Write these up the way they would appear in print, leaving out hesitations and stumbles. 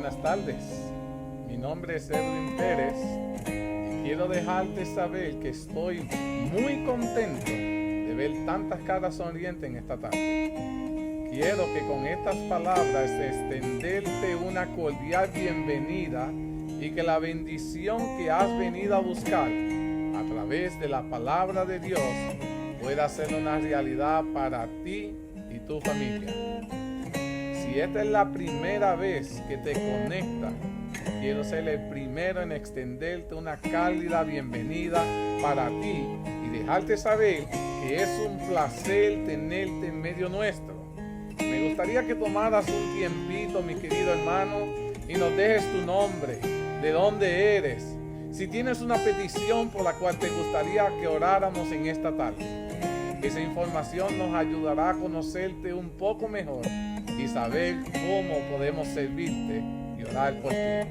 Buenas tardes, mi nombre es Edwin Pérez y quiero dejarte saber que estoy muy contento de ver tantas caras sonrientes en esta tarde. Quiero que con estas palabras extenderte una cordial bienvenida y que la bendición que has venido a buscar a través de la palabra de Dios pueda ser una realidad para ti y tu familia. Si esta es la primera vez que te conectas, quiero ser el primero en extenderte una cálida bienvenida para ti y dejarte saber que es un placer tenerte en medio nuestro. Me gustaría que tomaras un tiempito, mi querido hermano, y nos dejes tu nombre, de dónde eres, si tienes una petición por la cual te gustaría que oráramos en esta tarde. Esa información nos ayudará a conocerte un poco mejor y saber cómo podemos servirte y orar por ti.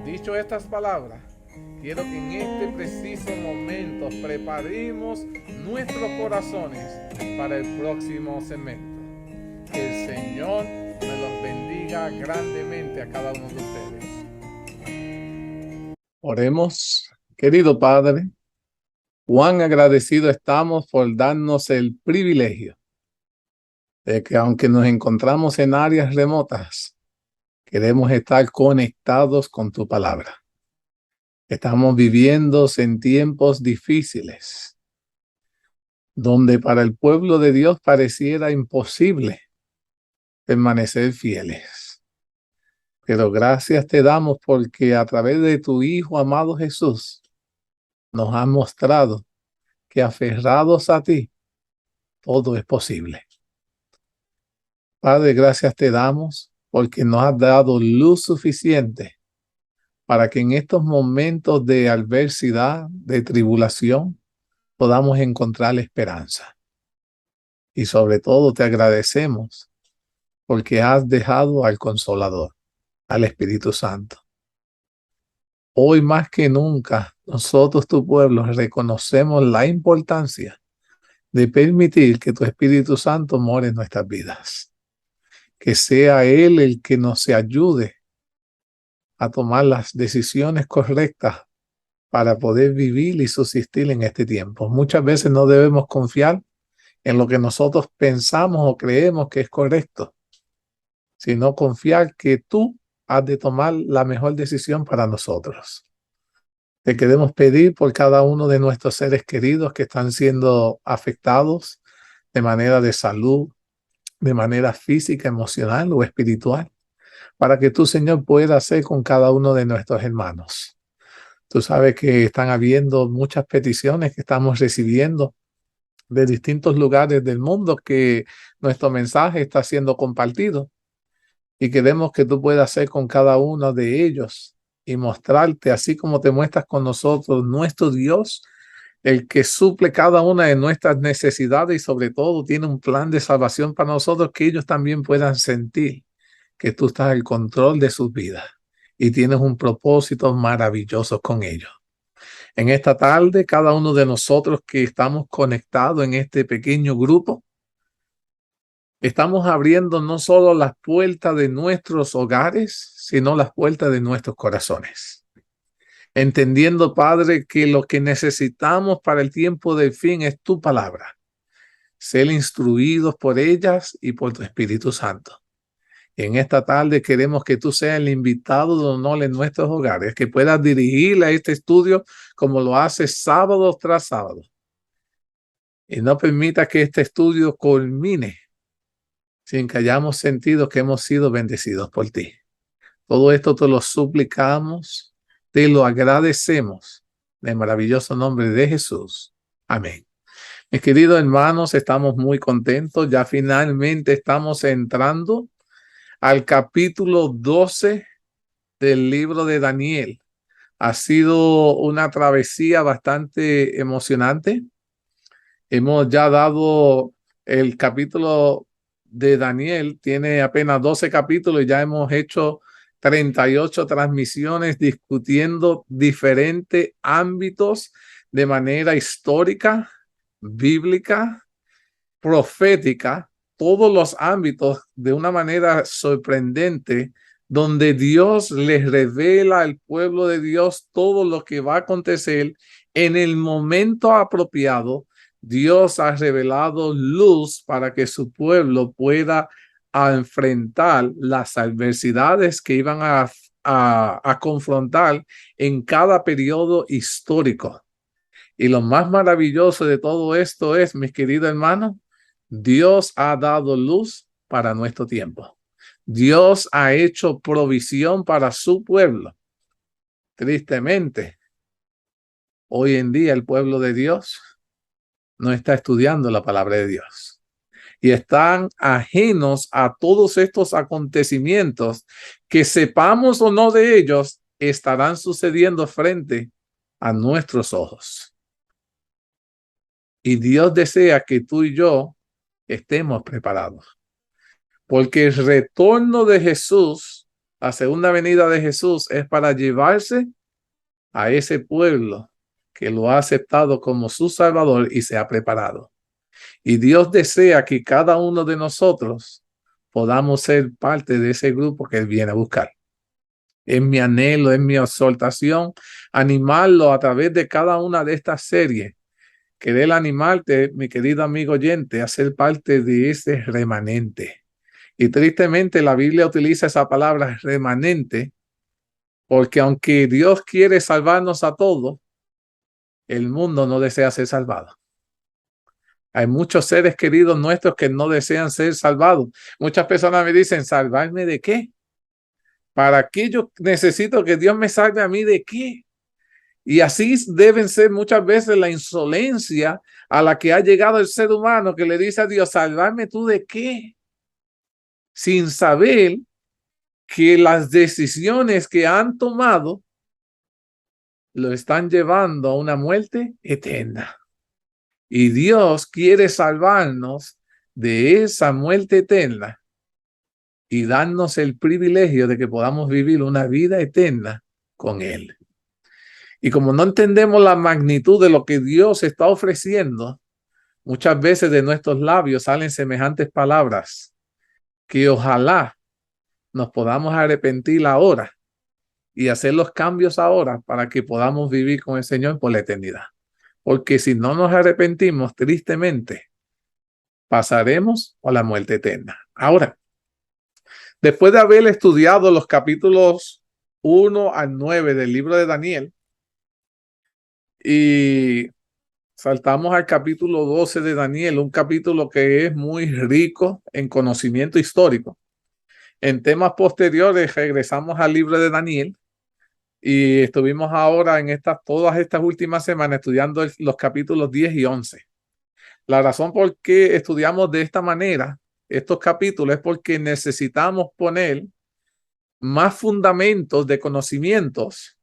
Dicho estas palabras, quiero que en este preciso momento preparemos nuestros corazones para el próximo segmento. Que el Señor me los bendiga grandemente a cada uno de ustedes. Oremos, querido Padre. Cuán agradecidos estamos por darnos el privilegio de que aunque nos encontramos en áreas remotas, queremos estar conectados con tu palabra. Estamos viviendo en tiempos difíciles, donde para el pueblo de Dios pareciera imposible permanecer fieles. Pero gracias te damos porque a través de tu Hijo amado Jesús, nos has mostrado que aferrados a ti, todo es posible. Padre, gracias te damos porque nos has dado luz suficiente para que en estos momentos de adversidad, de tribulación, podamos encontrar la esperanza. Y sobre todo te agradecemos porque has dejado al Consolador, al Espíritu Santo. Hoy más que nunca, nosotros, tu pueblo, reconocemos la importancia de permitir que tu Espíritu Santo more en nuestras vidas. Que sea Él el que nos ayude a tomar las decisiones correctas para poder vivir y subsistir en este tiempo. Muchas veces no debemos confiar en lo que nosotros pensamos o creemos que es correcto, sino confiar que tú has de tomar la mejor decisión para nosotros. Te queremos pedir por cada uno de nuestros seres queridos que están siendo afectados de manera de salud, de manera física, emocional o espiritual, para que tú, Señor, puedas hacer con cada uno de nuestros hermanos. Tú sabes que están habiendo muchas peticiones que estamos recibiendo de distintos lugares del mundo, que nuestro mensaje está siendo compartido y queremos que tú puedas hacer con cada uno de ellos y mostrarte, así como te muestras con nosotros, nuestro Dios, el que suple cada una de nuestras necesidades y sobre todo tiene un plan de salvación para nosotros, que ellos también puedan sentir que tú estás al control de sus vidas y tienes un propósito maravilloso con ellos. En esta tarde, cada uno de nosotros que estamos conectados en este pequeño grupo, estamos abriendo no solo las puertas de nuestros hogares, sino las puertas de nuestros corazones. Entendiendo, Padre, que lo que necesitamos para el tiempo del fin es tu palabra. Ser instruidos por ellas y por tu Espíritu Santo. En esta tarde queremos que tú seas el invitado de honor en nuestros hogares, que puedas dirigir a este estudio como lo haces sábado tras sábado. Y no permita que este estudio culmine sin que hayamos sentido que hemos sido bendecidos por ti. Todo esto te lo suplicamos, te lo agradecemos en el maravilloso nombre de Jesús. Amén. Mis queridos hermanos, estamos muy contentos. Ya finalmente estamos entrando al capítulo 12 del libro de Daniel. Ha sido una travesía bastante emocionante. Hemos ya dado el capítulo de Daniel, tiene apenas 12 capítulos y ya hemos hecho 38 transmisiones discutiendo diferentes ámbitos de manera histórica, bíblica, profética, todos los ámbitos de una manera sorprendente donde Dios les revela al pueblo de Dios todo lo que va a acontecer en el momento apropiado. Dios ha revelado luz para que su pueblo pueda enfrentar las adversidades que iban a confrontar en cada periodo histórico. Y lo más maravilloso de todo esto es, mis queridos hermanos, Dios ha dado luz para nuestro tiempo. Dios ha hecho provisión para su pueblo. Tristemente, hoy en día el pueblo de Dios no está estudiando la palabra de Dios y están ajenos a todos estos acontecimientos que, sepamos o no de ellos, estarán sucediendo frente a nuestros ojos. Y Dios desea que tú y yo estemos preparados, porque el retorno de Jesús, la segunda venida de Jesús, es para llevarse a ese pueblo que lo ha aceptado como su Salvador y se ha preparado. Y Dios desea que cada uno de nosotros podamos ser parte de ese grupo que Él viene a buscar. Es mi anhelo, es mi exhortación, animarlo a través de cada una de estas series. Querer animarte, mi querido amigo oyente, a ser parte de ese remanente. Y tristemente la Biblia utiliza esa palabra remanente porque aunque Dios quiere salvarnos a todos, el mundo no desea ser salvado. Hay muchos seres queridos nuestros que no desean ser salvados. Muchas personas me dicen, ¿salvarme de qué? ¿Para qué yo necesito que Dios me salve a mí de qué? Y así deben ser muchas veces la insolencia a la que ha llegado el ser humano, que le dice a Dios, ¿salvarme tú de qué? Sin saber que las decisiones que han tomado lo están llevando a una muerte eterna. Y Dios quiere salvarnos de esa muerte eterna y darnos el privilegio de que podamos vivir una vida eterna con Él. Y como no entendemos la magnitud de lo que Dios está ofreciendo, muchas veces de nuestros labios salen semejantes palabras que ojalá nos podamos arrepentir ahora y hacer los cambios ahora para que podamos vivir con el Señor por la eternidad. Porque si no nos arrepentimos, tristemente, pasaremos a la muerte eterna. Ahora, después de haber estudiado los capítulos 1 al 9 del libro de Daniel y saltamos al capítulo 12 de Daniel, un capítulo que es muy rico en conocimiento histórico. En temas posteriores regresamos al libro de Daniel y estuvimos ahora en todas estas últimas semanas estudiando los capítulos 10 y 11. La razón por qué estudiamos de esta manera estos capítulos es porque necesitamos poner más fundamentos de conocimientos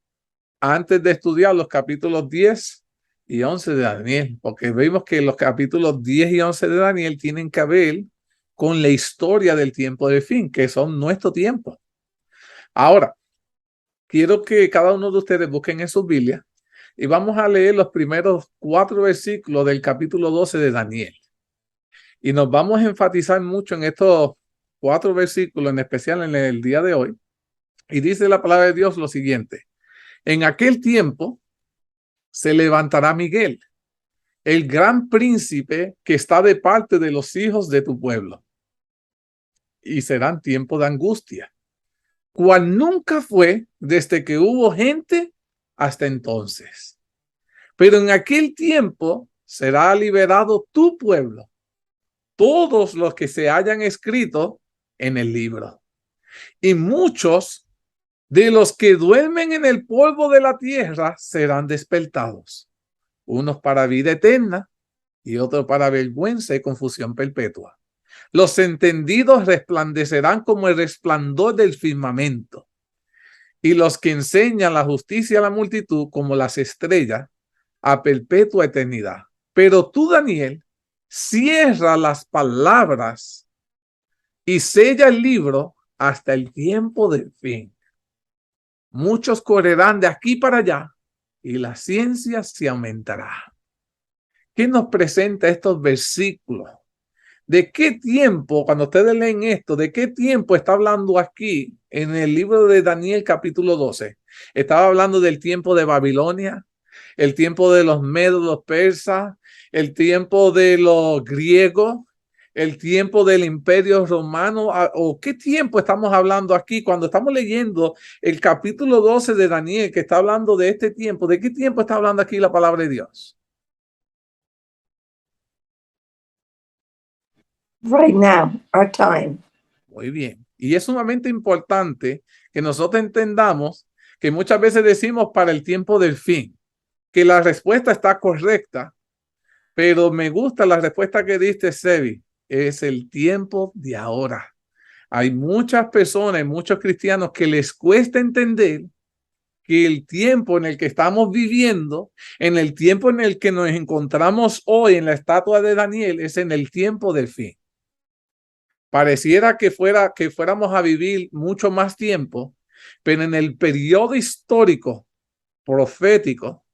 antes de estudiar los capítulos 10 y 11 de Daniel, porque vemos que los capítulos 10 y 11 de Daniel tienen que ver con la historia del tiempo del fin, que son nuestro tiempo. Ahora, quiero que cada uno de ustedes busquen en sus Biblias y vamos a leer los primeros 4 versículos del capítulo 12 de Daniel. Y nos vamos a enfatizar mucho en estos 4 versículos, en especial en el día de hoy. Y dice la palabra de Dios lo siguiente: en aquel tiempo se levantará Miguel, el gran príncipe que está de parte de los hijos de tu pueblo. Y serán tiempos de angustia, cual nunca fue desde que hubo gente hasta entonces. Pero en aquel tiempo será liberado tu pueblo, todos los que se hayan escrito en el libro. Y muchos de los que duermen en el polvo de la tierra serán despertados, unos para vida eterna y otros para vergüenza y confusión perpetua. Los entendidos resplandecerán como el resplandor del firmamento, y los que enseñan la justicia a la multitud como las estrellas a perpetua eternidad. Pero tú, Daniel, cierra las palabras y sella el libro hasta el tiempo del fin. Muchos correrán de aquí para allá y la ciencia se aumentará. ¿Qué nos presenta estos versículos? ¿De qué tiempo, cuando ustedes leen esto, de qué tiempo está hablando aquí en el libro de Daniel capítulo 12? Estaba hablando del tiempo de Babilonia, el tiempo de los medos, los persas, el tiempo de los griegos, el tiempo del imperio romano, o qué tiempo estamos hablando aquí cuando estamos leyendo el capítulo 12 de Daniel, que está hablando de este tiempo. ¿De qué tiempo está hablando aquí la palabra de Dios? Right now, our time. Muy bien. Y es sumamente importante que nosotros entendamos que muchas veces decimos para el tiempo del fin, que la respuesta está correcta, pero me gusta la respuesta que diste, Sebi. Es el tiempo de ahora. Hay muchas personas, muchos cristianos que les cuesta entender que el tiempo en el que estamos viviendo, en el tiempo en el que nos encontramos hoy en la estatua de Daniel, es en el tiempo del fin. Pareciera que fuéramos a vivir mucho más tiempo, pero en el periodo histórico profético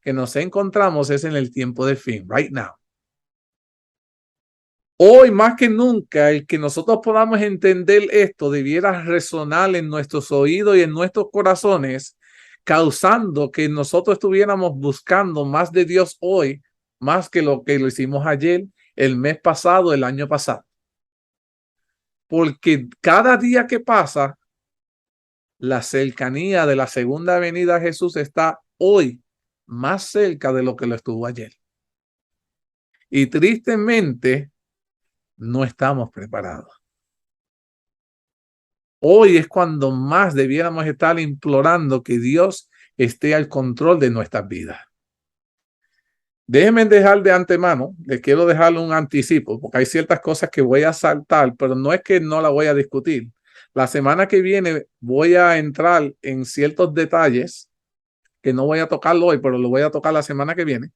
que nos encontramos es en el tiempo del fin, right now. Hoy más que nunca, el que nosotros podamos entender esto debiera resonar en nuestros oídos y en nuestros corazones, causando que nosotros estuviéramos buscando más de Dios hoy, más que lo hicimos ayer, el mes pasado, el año pasado. Porque cada día que pasa, la cercanía de la segunda venida de Jesús está hoy más cerca de lo que lo estuvo ayer. Y tristemente, no estamos preparados. Hoy es cuando más debiéramos estar implorando que Dios esté al control de nuestras vidas. Déjenme dejar de antemano, les quiero dejar un anticipo, porque hay ciertas cosas que voy a saltar, pero no es que no la voy a discutir. La semana que viene voy a entrar en ciertos detalles que no voy a tocarlo hoy, pero lo voy a tocar la semana que viene.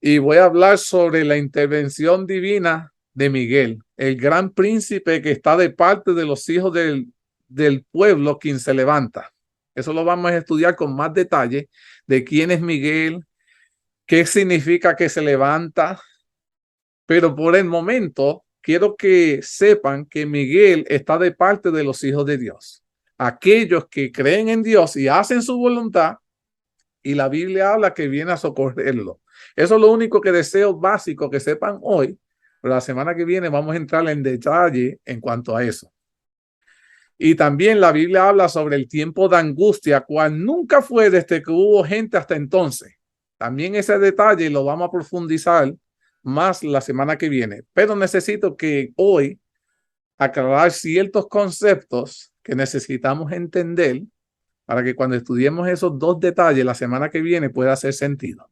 Y voy a hablar sobre la intervención divina de Miguel, el gran príncipe que está de parte de los hijos del pueblo quien se levanta. Eso lo vamos a estudiar con más detalle de quién es Miguel, qué significa que se levanta. Pero por el momento quiero que sepan que Miguel está de parte de los hijos de Dios. Aquellos que creen en Dios y hacen su voluntad, y la Biblia habla que viene a socorrerlo. Eso es lo único que deseo básico que sepan hoy, pero la semana que viene vamos a entrar en detalle en cuanto a eso. Y también la Biblia habla sobre el tiempo de angustia, cual nunca fue desde que hubo gente hasta entonces. También ese detalle lo vamos a profundizar más la semana que viene, pero necesito que hoy aclarar ciertos conceptos que necesitamos entender para que cuando estudiemos esos dos detalles la semana que viene pueda hacer sentido.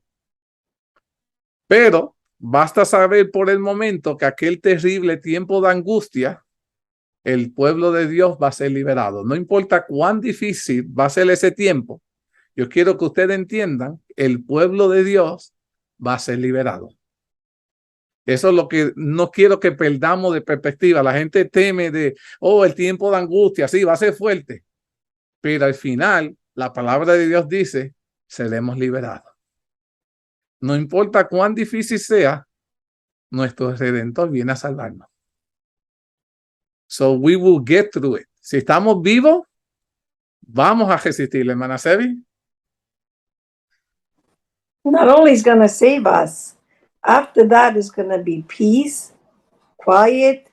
Pero basta saber por el momento que aquel terrible tiempo de angustia, el pueblo de Dios va a ser liberado. No importa cuán difícil va a ser ese tiempo, yo quiero que ustedes entiendan, el pueblo de Dios va a ser liberado. Eso es lo que no quiero que perdamos de perspectiva. La gente teme de, el tiempo de angustia, sí, va a ser fuerte. Pero al final, la palabra de Dios dice, seremos liberados. No importa cuán difícil sea, nuestro Redentor viene a salvarnos. So we will get through it. Si estamos vivos, vamos a resistir, hermana Sebi. Not only is going to save us, after that is going to be peace, quiet,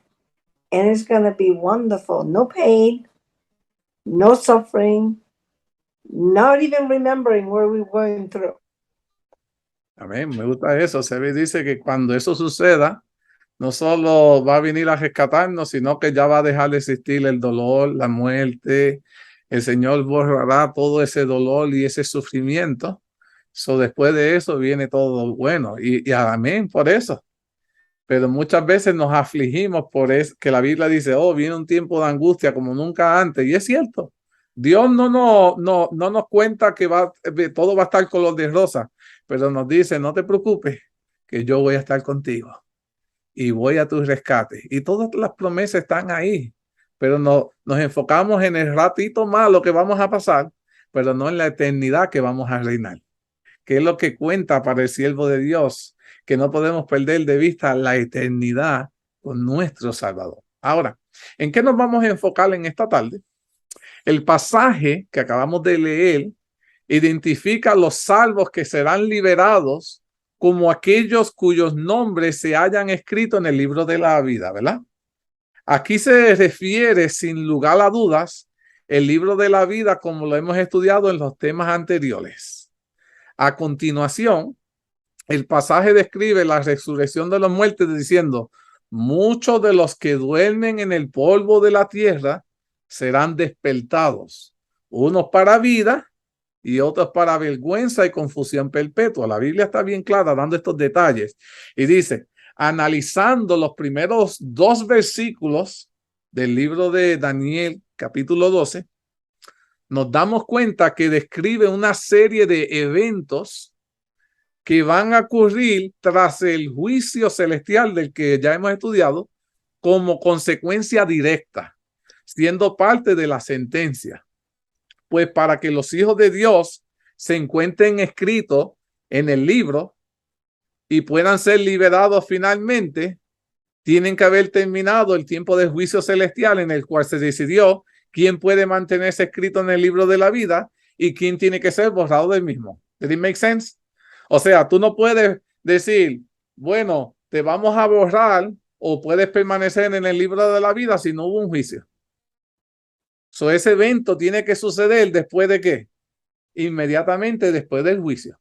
and it's going to be wonderful. No pain, no suffering, not even remembering where we went through. Amén, me gusta eso. Sebi dice que cuando eso suceda, no solo va a venir a rescatarnos, sino que ya va a dejar de existir el dolor, la muerte. El Señor borrará todo ese dolor y ese sufrimiento. Después de eso viene todo bueno. Y amén por eso. Pero muchas veces nos afligimos por eso, que la Biblia dice, viene un tiempo de angustia como nunca antes. Y es cierto. Dios no nos cuenta que todo va a estar color de rosa, pero nos dice, no te preocupes, que yo voy a estar contigo y voy a tu rescate. Y todas las promesas están ahí, pero nos enfocamos en el ratito malo que vamos a pasar, pero no en la eternidad que vamos a reinar, que es lo que cuenta para el siervo de Dios, que no podemos perder de vista la eternidad con nuestro Salvador. Ahora, ¿en qué nos vamos a enfocar en esta tarde? El pasaje que acabamos de leer identifica a los salvos que serán liberados como aquellos cuyos nombres se hayan escrito en el libro de la vida, ¿verdad? Aquí se refiere, sin lugar a dudas, el libro de la vida como lo hemos estudiado en los temas anteriores. A continuación, el pasaje describe la resurrección de los muertos diciendo: muchos de los que duermen en el polvo de la tierra serán despertados, unos para vida y otros para vergüenza y confusión perpetua. La Biblia está bien clara dando estos detalles y dice, analizando los primeros 2 versículos del libro de Daniel, capítulo 12, nos damos cuenta que describe una serie de eventos que van a ocurrir tras el juicio celestial del que ya hemos estudiado como consecuencia directa, siendo parte de la sentencia. Pues para que los hijos de Dios se encuentren escritos en el libro y puedan ser liberados finalmente, tienen que haber terminado el tiempo del juicio celestial en el cual se decidió quién puede mantenerse escrito en el libro de la vida y quién tiene que ser borrado del mismo. ¿Did it make sense? O sea, tú no puedes decir, bueno, te vamos a borrar o puedes permanecer en el libro de la vida si no hubo un juicio. So, ese evento tiene que suceder después de ¿qué? Inmediatamente después del juicio.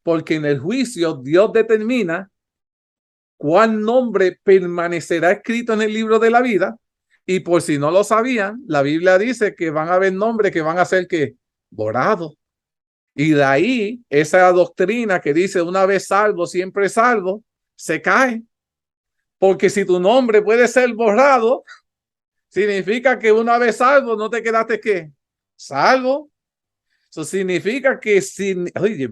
Porque en el juicio Dios determina cuál nombre permanecerá escrito en el libro de la vida. Y por si no lo sabían, la Biblia dice que van a haber nombres que van a ser ¿qué? Borrados. Y de ahí esa doctrina que dice una vez salvo, siempre salvo, se cae. Porque si tu nombre puede ser borrado, significa que una vez salvo no te quedaste ¿qué? Salvo. Eso significa que sin, oye,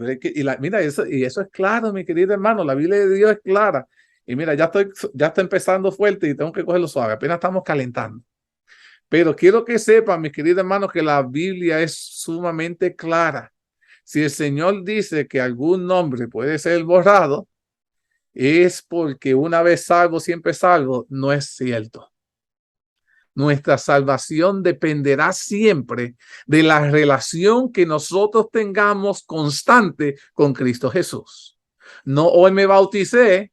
mira, eso es claro, mi querido hermano, la Biblia de Dios es clara. Y mira, ya está empezando fuerte y tengo que cogerlo suave, apenas estamos calentando. Pero quiero que sepan, mis queridos hermanos, que la Biblia es sumamente clara. Si el Señor dice que algún nombre puede ser borrado, es porque una vez salvo, siempre salvo, no es cierto. Nuestra salvación dependerá siempre de la relación que nosotros tengamos constante con Cristo Jesús. No hoy me bauticé,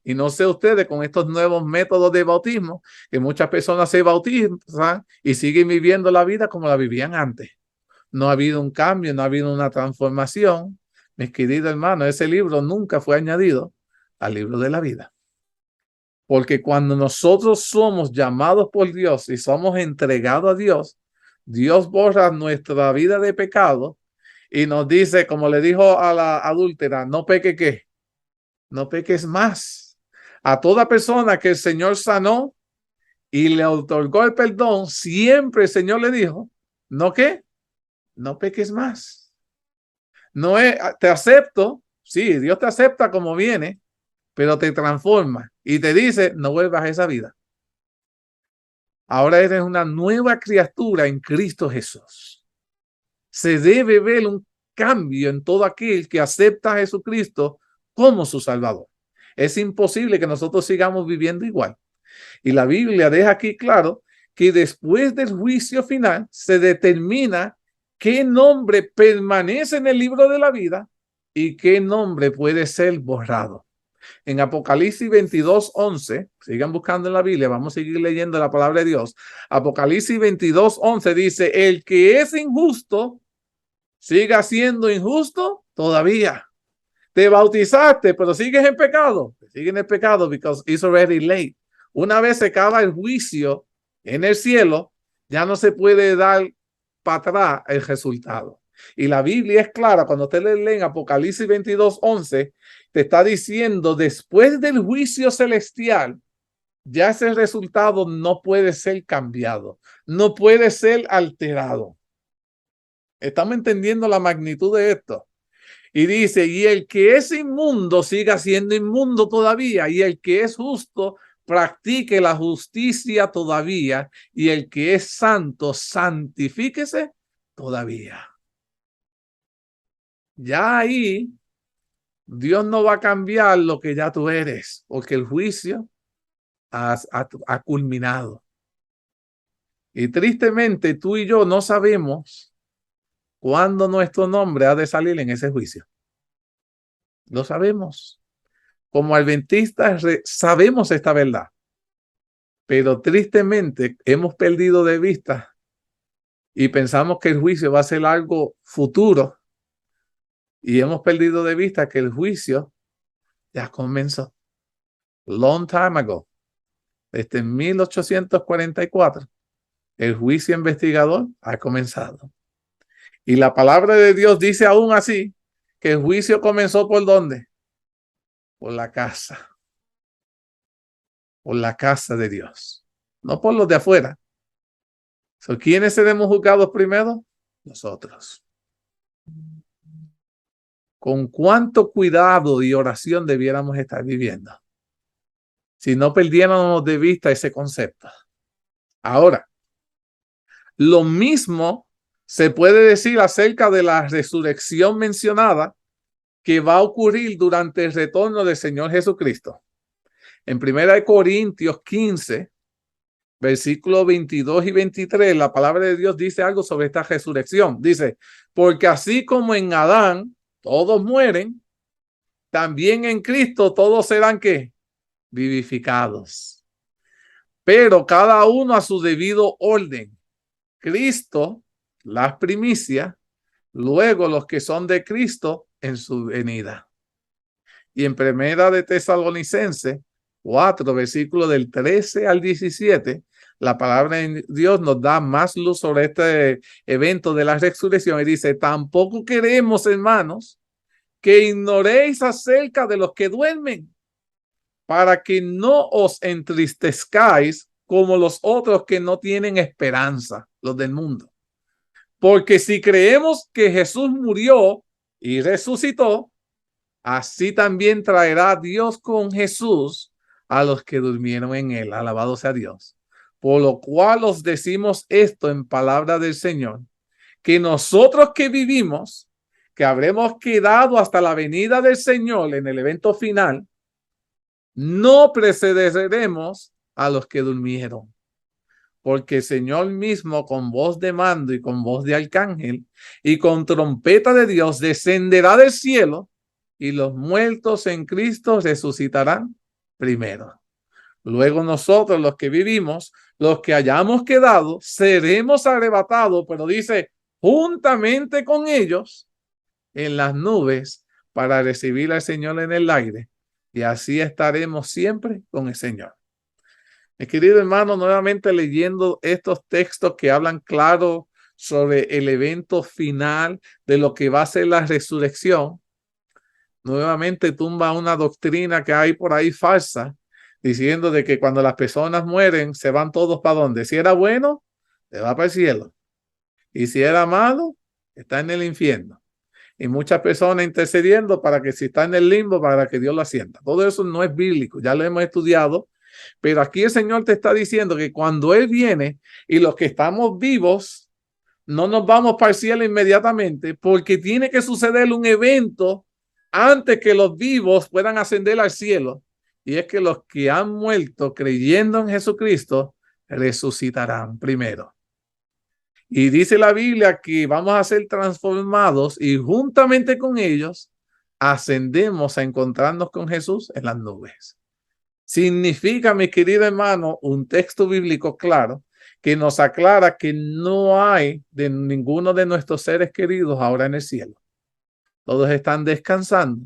y no sé ustedes con estos nuevos métodos de bautismo, que muchas personas se bautizan y siguen viviendo la vida como la vivían antes. No ha habido un cambio, no ha habido una transformación. Mis queridos hermanos, ese libro nunca fue añadido al libro de la vida. Porque cuando nosotros somos llamados por Dios y somos entregados a Dios, Dios borra nuestra vida de pecado y nos dice, como le dijo a la adúltera, no peque ¿qué? No peques más. A toda persona que el Señor sanó y le otorgó el perdón, siempre el Señor le dijo, ¿no qué? No peques más. No es, te acepto, sí, Dios te acepta como viene, pero te transforma y te dice, no vuelvas a esa vida. Ahora eres una nueva criatura en Cristo Jesús. Se debe ver un cambio en todo aquel que acepta a Jesucristo como su Salvador. Es imposible que nosotros sigamos viviendo igual. Y la Biblia deja aquí claro que después del juicio final se determina qué nombre permanece en el libro de la vida y qué nombre puede ser borrado. En Apocalipsis 22:11, sigan buscando en la Biblia, vamos a seguir leyendo la palabra de Dios. Apocalipsis 22:11 dice, el que es injusto, siga siendo injusto todavía. Te bautizaste, pero sigues en pecado. Sigues en el pecado because it's already late. Una vez se acaba el juicio en el cielo, ya no se puede dar para atrás el resultado. Y la Biblia es clara, cuando usted lee en Apocalipsis 22:11, te está diciendo, después del juicio celestial, ya ese resultado no puede ser cambiado, no puede ser alterado. Estamos entendiendo la magnitud de esto. Y dice, y el que es inmundo siga siendo inmundo todavía, y el que es justo practique la justicia todavía, y el que es santo santifíquese todavía. Ya ahí Dios no va a cambiar lo que ya tú eres, porque el juicio ha culminado. Y tristemente tú y yo no sabemos cuándo nuestro nombre ha de salir en ese juicio. Lo sabemos. Como adventistas sabemos esta verdad, pero tristemente hemos perdido de vista y pensamos que el juicio va a ser algo futuro y hemos perdido de vista que el juicio ya comenzó. Long time ago, desde 1844, el juicio investigador ha comenzado. Y la palabra de Dios dice aún así que el juicio comenzó ¿por dónde? Por la casa. Por la casa de Dios. No por los de afuera. ¿Quiénes seremos juzgados primero? Nosotros. ¿Con cuánto cuidado y oración debiéramos estar viviendo? Si no perdiéramos de vista ese concepto. Ahora, lo mismo se puede decir acerca de la resurrección mencionada que va a ocurrir durante el retorno del Señor Jesucristo. En 1 Corintios 15, versículos 22 y 23, la palabra de Dios dice algo sobre esta resurrección. Dice, porque así como en Adán todos mueren, también en Cristo todos serán ¿qué? Vivificados. Pero cada uno a su debido orden. Cristo, las primicias, luego los que son de Cristo en su venida. Y en Primera de Tesalonicenses 4, versículos del 13 al 17, la palabra de Dios nos da más luz sobre este evento de la resurrección y dice, tampoco queremos, hermanos, que ignoréis acerca de los que duermen, para que no os entristezcáis como los otros que no tienen esperanza, los del mundo. Porque si creemos que Jesús murió y resucitó, así también traerá Dios con Jesús a los que durmieron en él. Alabado sea Dios. Por lo cual os decimos esto en palabra del Señor, que nosotros que vivimos, que habremos quedado hasta la venida del Señor en el evento final, no precederemos a los que durmieron. Porque el Señor mismo con voz de mando y con voz de arcángel y con trompeta de Dios descenderá del cielo y los muertos en Cristo resucitarán primero. Luego nosotros los que vivimos, los que hayamos quedado, seremos arrebatados, pero dice, juntamente con ellos en las nubes para recibir al Señor en el aire. Y así estaremos siempre con el Señor. Mi querido hermano, nuevamente leyendo estos textos que hablan claro sobre el evento final de lo que va a ser la resurrección, nuevamente tumba una doctrina que hay por ahí falsa, diciendo de que cuando las personas mueren se van todos para dónde. Si era bueno, se va para el cielo. Y si era malo, está en el infierno. Y muchas personas intercediendo para que si está en el limbo, para que Dios lo asienta. Todo eso no es bíblico, ya lo hemos estudiado. Pero aquí el Señor te está diciendo que cuando Él viene y los que estamos vivos, no nos vamos para el cielo inmediatamente porque tiene que suceder un evento antes que los vivos puedan ascender al cielo. Y es que los que han muerto creyendo en Jesucristo resucitarán primero. Y dice la Biblia que vamos a ser transformados y juntamente con ellos ascendemos a encontrarnos con Jesús en las nubes. Significa, mi querido hermano, un texto bíblico claro que nos aclara que no hay de ninguno de nuestros seres queridos ahora en el cielo. Todos están descansando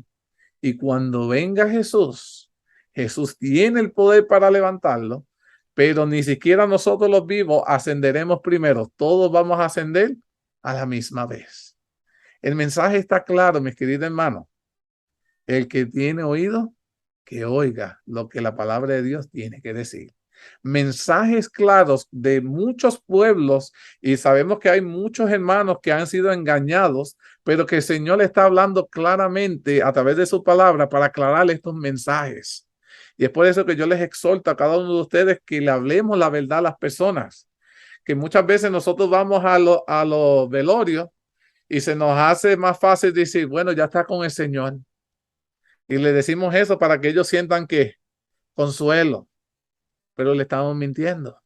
y cuando venga Jesús, Jesús tiene el poder para levantarlo, pero ni siquiera nosotros los vivos ascenderemos primero. Todos vamos a ascender a la misma vez. El mensaje está claro, mis queridos hermanos. El que tiene oído, que oiga lo que la palabra de Dios tiene que decir. Mensajes claros de muchos pueblos y sabemos que hay muchos hermanos que han sido engañados, pero que el Señor está hablando claramente a través de su palabra para aclarar estos mensajes. Y es por eso que yo les exhorto a cada uno de ustedes que le hablemos la verdad a las personas, que muchas veces nosotros vamos a los velorios y se nos hace más fácil decir, bueno, ya está con el Señor. Y le decimos eso para que ellos sientan que consuelo. pero le estamos mintiendo.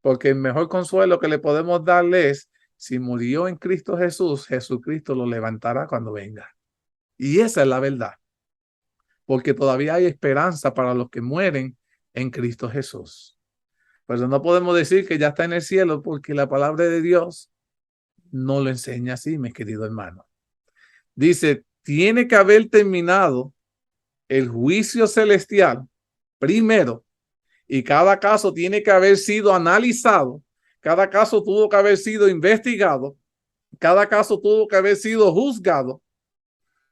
Porque el mejor consuelo que le podemos darle es, si murió en Cristo Jesús, Jesucristo lo levantará cuando venga. Y esa es la verdad. Porque todavía hay esperanza para los que mueren en Cristo Jesús. Pero no podemos decir que ya está en el cielo porque la palabra de Dios no lo enseña así, mi querido hermano. Dice, tiene que haber terminado el juicio celestial primero y cada caso tiene que haber sido analizado, cada caso tuvo que haber sido investigado, cada caso tuvo que haber sido juzgado,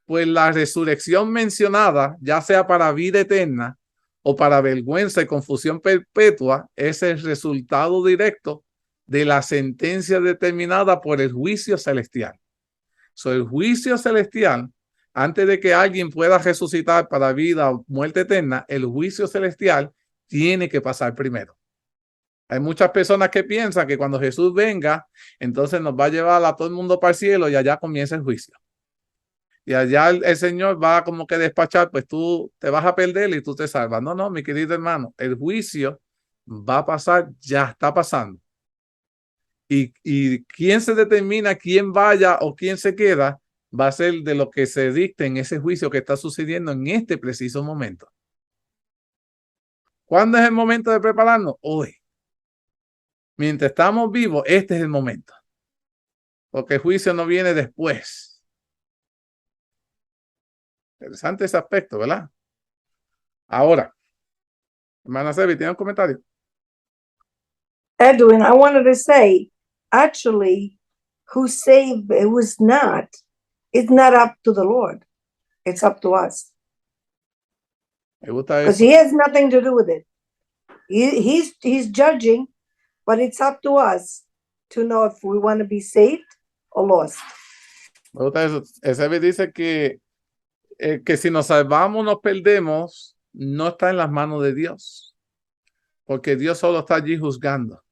pues la resurrección mencionada, ya sea para vida eterna o para vergüenza y confusión perpetua, es el resultado directo de la sentencia determinada por el juicio celestial. El juicio celestial, antes de que alguien pueda resucitar para vida o muerte eterna, el juicio celestial tiene que pasar primero. Hay muchas personas que piensan que cuando Jesús venga, entonces nos va a llevar a todo el mundo para el cielo y allá comienza el juicio. Y allá el Señor va como que despachar, pues tú te vas a perder y tú te salvas. No, no, mi querido hermano, el juicio va a pasar, ya está pasando. Y quién se determina, quién vaya o quién se queda, va a ser de lo que se dicte en ese juicio que está sucediendo en este preciso momento. ¿Cuándo es el momento de prepararnos? Hoy. Mientras estamos vivos, este es el momento. Porque el juicio no viene después. Interesante ese aspecto, ¿verdad? Ahora, hermana Sebi, ¿tiene un comentario? Edwin, I wanted to say, actually, who's saved, who's not, it's not up to the Lord. It's up to us. Me gusta Because eso. he has nothing to do with it. He's judging, but it's up to us to know if we want to be saved or lost. Me gusta eso. Sebi dice que si nos salvamos, nos perdemos, no está en las manos de Dios. Porque Dios solo está allí juzgando.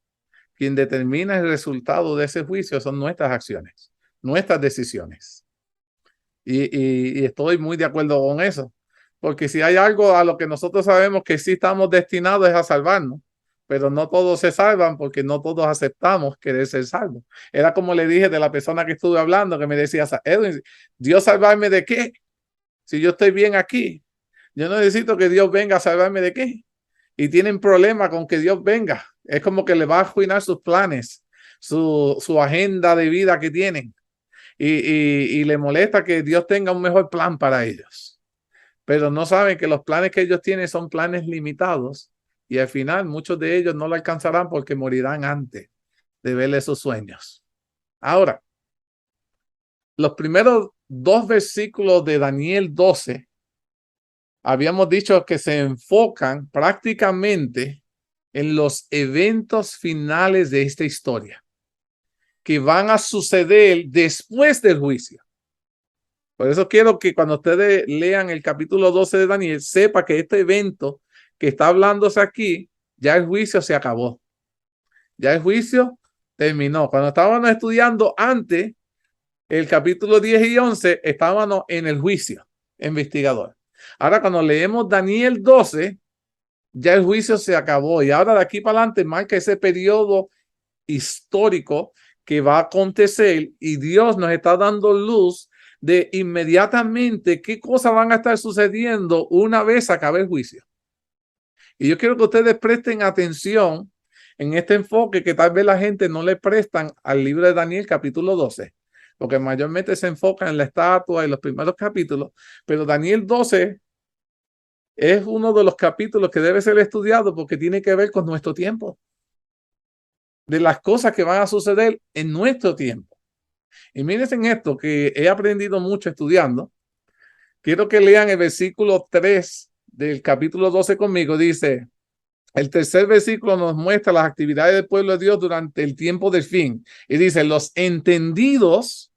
Quien determina el resultado de ese juicio son nuestras acciones, nuestras decisiones. Y estoy muy de acuerdo con eso. Porque si hay algo a lo que nosotros sabemos que sí estamos destinados es a salvarnos, pero no todos se salvan porque no todos aceptamos querer ser salvos. Era como le dije de la persona que estuve hablando, que me decía, Edwin, ¿Dios salvarme de qué? Si yo estoy bien aquí, yo no necesito que Dios venga a salvarme de qué. Y tienen problema con que Dios venga. Es como que le va a arruinar sus planes, su agenda de vida que tienen. Y le molesta que Dios tenga un mejor plan para ellos. Pero no saben que los planes que ellos tienen son planes limitados. Y al final muchos de ellos no lo alcanzarán porque morirán antes de verle sus sueños. Ahora, los primeros 2 versículos de Daniel 12 habíamos dicho que se enfocan prácticamente en los eventos finales de esta historia que van a suceder después del juicio. Por eso quiero que cuando ustedes lean el capítulo 12 de Daniel, sepa que este evento que está hablándose aquí, ya el juicio se acabó. Ya el juicio terminó. Cuando estábamos estudiando antes, el capítulo 10 y 11, estábamos en el juicio investigador. Ahora, cuando leemos Daniel 12, ya el juicio se acabó y ahora de aquí para adelante marca ese periodo histórico que va a acontecer y Dios nos está dando luz de inmediatamente qué cosas van a estar sucediendo una vez acabe el juicio. Y yo quiero que ustedes presten atención en este enfoque que tal vez la gente no le prestan al libro de Daniel capítulo 12, porque mayormente se enfoca en la estatua y los primeros capítulos, pero Daniel 12 es uno de los capítulos que debe ser estudiado porque tiene que ver con nuestro tiempo, de las cosas que van a suceder en nuestro tiempo. Y miren en esto que he aprendido mucho estudiando. Quiero que lean el versículo 3 del capítulo 12 conmigo. Dice, el tercer versículo nos muestra las actividades del pueblo de Dios durante el tiempo del fin. Y dice, los entendidos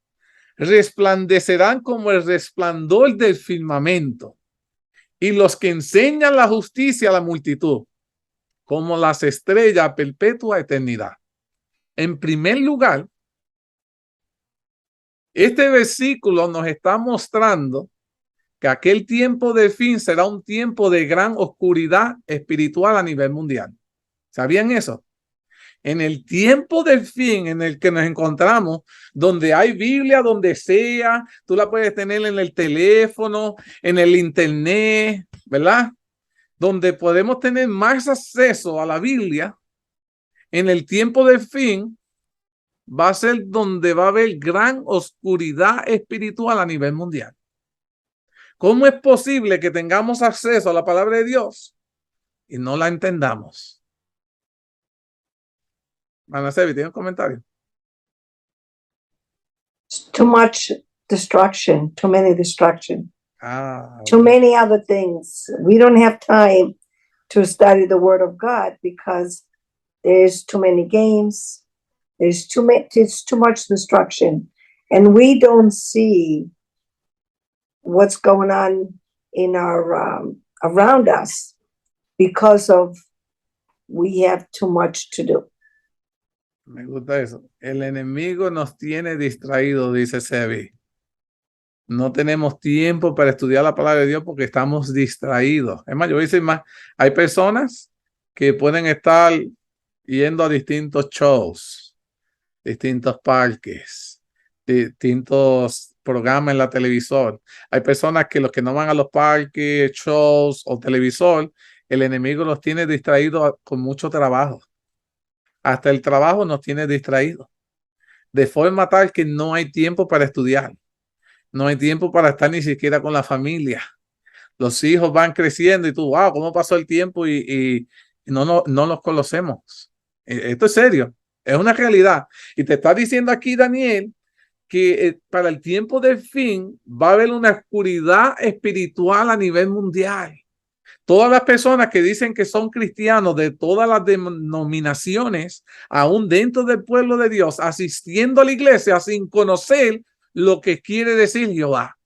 resplandecerán como el resplandor del firmamento. Y los que enseñan la justicia a la multitud, como las estrellas a perpetua eternidad. En primer lugar, este versículo nos está mostrando que aquel tiempo de fin será un tiempo de gran oscuridad espiritual a nivel mundial. ¿Sabían eso? En el tiempo del fin en el que nos encontramos, donde hay Biblia, donde sea, tú la puedes tener en el teléfono, en el internet, ¿verdad? Donde podemos tener más acceso a la Biblia, en el tiempo del fin va a ser donde va a haber gran oscuridad espiritual a nivel mundial. ¿Cómo es posible que tengamos acceso a la palabra de Dios y no la entendamos? Manasevi, ¿tiene un comentario? Too much distraction, too many distraction, too Okay. many other things. We don't have time to study the Word of God because there's too many games. There's too much distraction, and we don't see what's going on in our around us because of we have too much to do. Me gusta eso. El enemigo nos tiene distraídos, dice Sebi. No tenemos tiempo para estudiar la palabra de Dios porque estamos distraídos. Es más, yo voy a decir más, hay personas que pueden estar yendo a distintos shows, distintos parques, distintos programas en la televisor. Hay personas que los que no van a los parques, shows o televisor, el enemigo los tiene distraídos con mucho trabajo. Hasta el trabajo nos tiene distraídos. De forma tal que no hay tiempo para estudiar. No hay tiempo para estar ni siquiera con la familia. Los hijos van creciendo y tú, wow, ¿cómo pasó el tiempo? Y no los conocemos. Esto es serio, es una realidad. Y te está diciendo aquí, Daniel, que para el tiempo del fin va a haber una oscuridad espiritual a nivel mundial. Todas las personas que dicen que son cristianos de todas las denominaciones, aún dentro del pueblo de Dios, asistiendo a la iglesia sin conocer lo que quiere decir Jehová.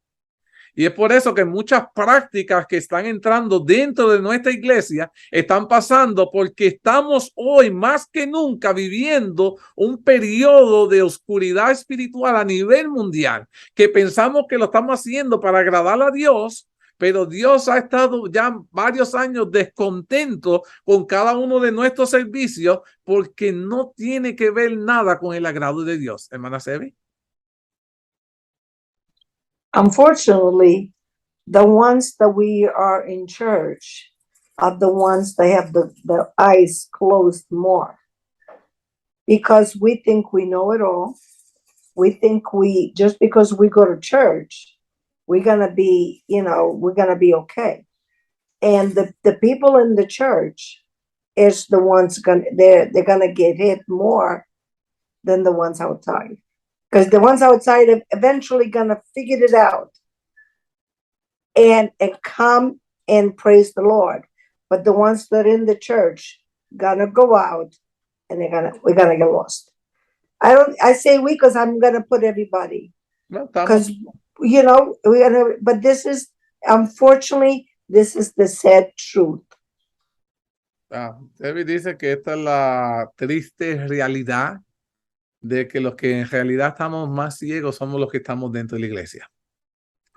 Y es por eso que muchas prácticas que están entrando dentro de nuestra iglesia están pasando porque estamos hoy más que nunca viviendo un periodo de oscuridad espiritual a nivel mundial, que pensamos que lo estamos haciendo para agradar a Dios, pero Dios ha estado ya varios años descontento con cada uno de nuestros servicios porque no tiene que ver nada con el agrado de Dios. Hermana Sebi. Unfortunately, the ones that we are in church are the ones that have the eyes closed more because we think we know it all. We think just because we go to church, we're gonna be, we're gonna be okay. And the people in the church is the ones they're gonna get hit more than the ones outside. Because the ones outside are eventually gonna figure it out and come and praise the Lord. But the ones that are in the church gonna go out and we're gonna get lost. I say we because I'm gonna put everybody. Because but this is unfortunately this is the sad truth. David dice que esta es la triste realidad de que los que en realidad estamos más ciegos somos los que estamos dentro de la iglesia.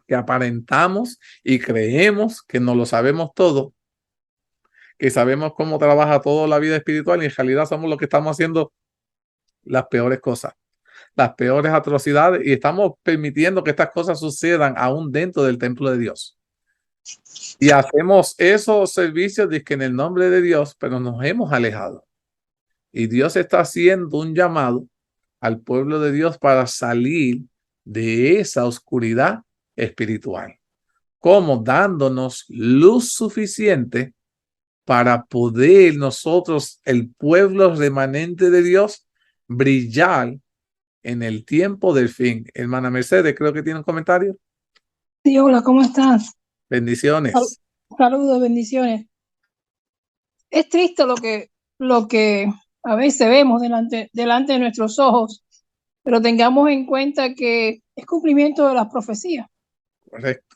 Que aparentamos y creemos que no lo sabemos todo, que sabemos cómo trabaja toda la vida espiritual y en realidad somos los que estamos haciendo las peores cosas, las peores atrocidades y estamos permitiendo que estas cosas sucedan aún dentro del templo de Dios. Y hacemos esos servicios que en el nombre de Dios, pero nos hemos alejado. Y Dios está haciendo un llamado al pueblo de Dios para salir de esa oscuridad espiritual. Como dándonos luz suficiente para poder nosotros, el pueblo remanente de Dios, brillar en el tiempo del fin. Hermana Mercedes, creo que tiene un comentario. Sí, hola, ¿cómo estás? Bendiciones. Saludos, bendiciones. Es triste lo que a veces vemos delante de nuestros ojos, pero tengamos en cuenta que es cumplimiento de las profecías. Correcto.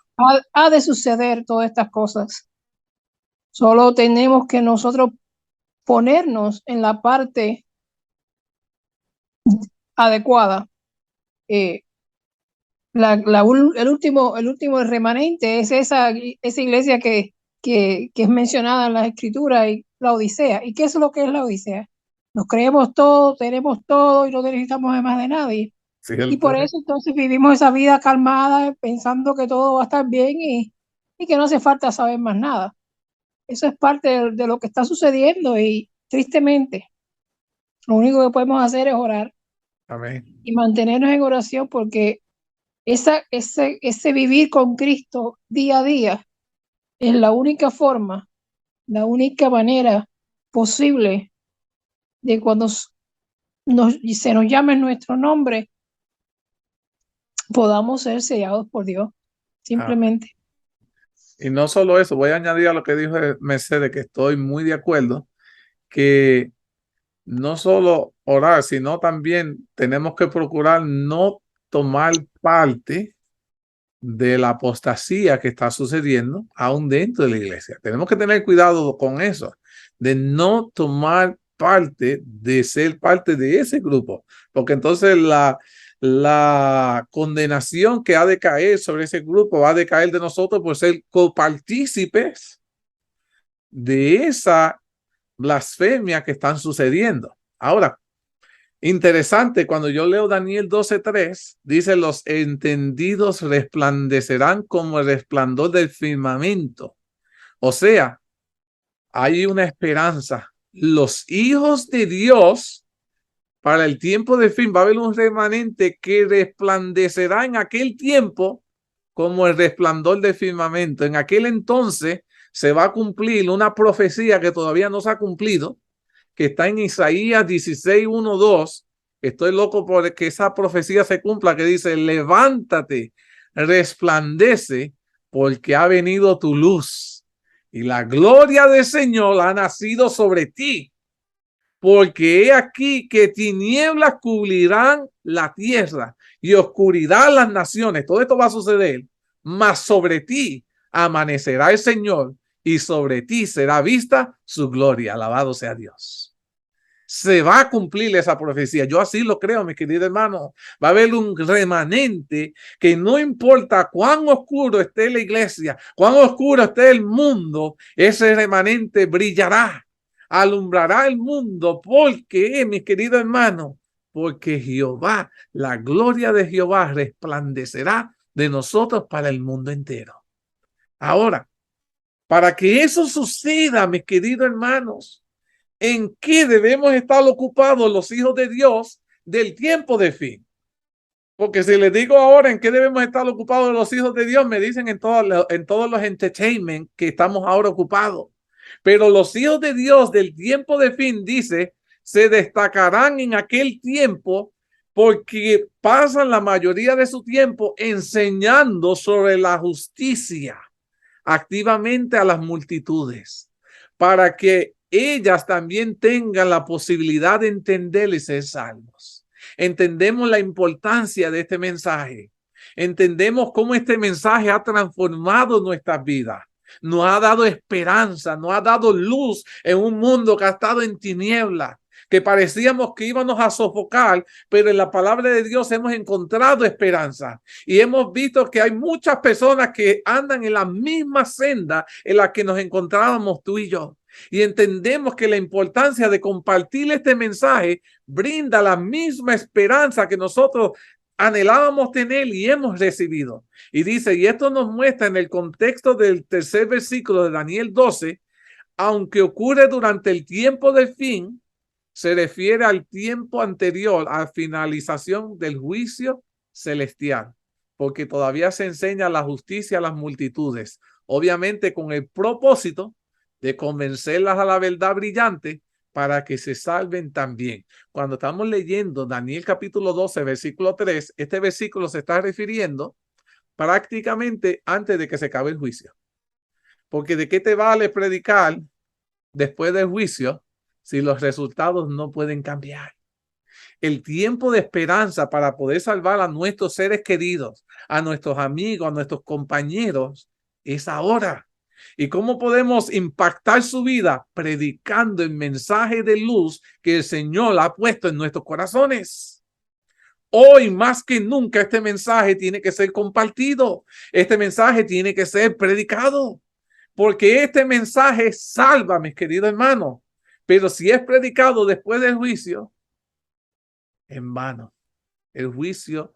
Ha de suceder todas estas cosas. Solo tenemos que nosotros ponernos en la parte adecuada. El último remanente es esa iglesia que es mencionada en las escrituras y la odisea. ¿Y qué es lo que es la odisea? Nos creemos todo, tenemos todo y no necesitamos de más de nadie. Y por Cierto. eso entonces vivimos esa vida calmada, pensando que todo va a estar bien y que no hace falta saber más nada. Eso es parte de lo que está sucediendo y tristemente lo único que podemos hacer es orar Amén. y mantenernos en oración porque ese vivir con Cristo día a día es la única forma, la única manera posible de cuando se nos llame nuestro nombre, podamos ser sellados por Dios, Amén. simplemente. Y no solo eso, voy a añadir a lo que dijo Mercedes, que estoy muy de acuerdo, que no solo orar, sino también tenemos que procurar no tomar parte de la apostasía que está sucediendo aún dentro de la iglesia. Tenemos que tener cuidado con eso, de no tomar parte, de ser parte de ese grupo, porque entonces la condenación que ha de caer sobre ese grupo va a decaer de nosotros por ser copartícipes de esa blasfemia que están sucediendo. Ahora, interesante, cuando yo leo Daniel 12:3, dice, los entendidos resplandecerán como el resplandor del firmamento. O sea, hay una esperanza. Los hijos de Dios, para el tiempo de fin, va a haber un remanente que resplandecerá en aquel tiempo como el resplandor del firmamento. En aquel entonces se va a cumplir una profecía que todavía no se ha cumplido, que está en Isaías 16:1-2. Estoy loco por que esa profecía se cumpla, que dice, levántate, resplandece, porque ha venido tu luz y la gloria del Señor ha nacido sobre ti. Porque he aquí que tinieblas cubrirán la tierra y oscuridad las naciones. Todo esto va a suceder, mas sobre ti amanecerá el Señor y sobre ti será vista su gloria. Alabado sea Dios. Se va a cumplir esa profecía. Yo así lo creo, mi querido hermano. Va a haber un remanente que no importa cuán oscuro esté la iglesia, cuán oscuro esté el mundo, ese remanente brillará, alumbrará el mundo. Porque, mis queridos hermanos, porque Jehová, la gloria de Jehová resplandecerá de nosotros para el mundo entero. Ahora, para que eso suceda, mis queridos hermanos, ¿en qué debemos estar ocupados los hijos de Dios del tiempo de fin? Porque si les digo ahora en qué debemos estar ocupados los hijos de Dios, me dicen en todos los entertainment que estamos ahora ocupados. Pero los hijos de Dios del tiempo de fin, dice, se destacarán en aquel tiempo porque pasan la mayoría de su tiempo enseñando sobre la justicia activamente a las multitudes, para que ellas también tengan la posibilidad de entender y ser salvos. Entendemos la importancia de este mensaje. Entendemos cómo este mensaje ha transformado nuestras vidas. Nos ha dado esperanza, nos ha dado luz en un mundo que ha estado en tinieblas, que parecíamos que íbamos a sofocar, pero en la palabra de Dios hemos encontrado esperanza y hemos visto que hay muchas personas que andan en la misma senda en la que nos encontrábamos tú y yo. Y entendemos que la importancia de compartir este mensaje brinda la misma esperanza que nosotros anhelábamos tener y hemos recibido. Y dice, y esto nos muestra en el contexto del tercer versículo de Daniel 12, aunque ocurre durante el tiempo del fin, se refiere al tiempo anterior a la finalización del juicio celestial, porque todavía se enseña la justicia a las multitudes, obviamente con el propósito de convencerlas a la verdad brillante para que se salven también. Cuando estamos leyendo Daniel capítulo 12, versículo 3, este versículo se está refiriendo prácticamente antes de que se acabe el juicio. Porque ¿de qué te vale predicar después del juicio si los resultados no pueden cambiar? El tiempo de esperanza para poder salvar a nuestros seres queridos, a nuestros amigos, a nuestros compañeros, es ahora. ¿Y cómo podemos impactar su vida? Predicando el mensaje de luz que el Señor ha puesto en nuestros corazones. Hoy más que nunca este mensaje tiene que ser compartido. Este mensaje tiene que ser predicado. Porque este mensaje salva, mis queridos hermanos. Pero si es predicado después del juicio, en vano. El juicio,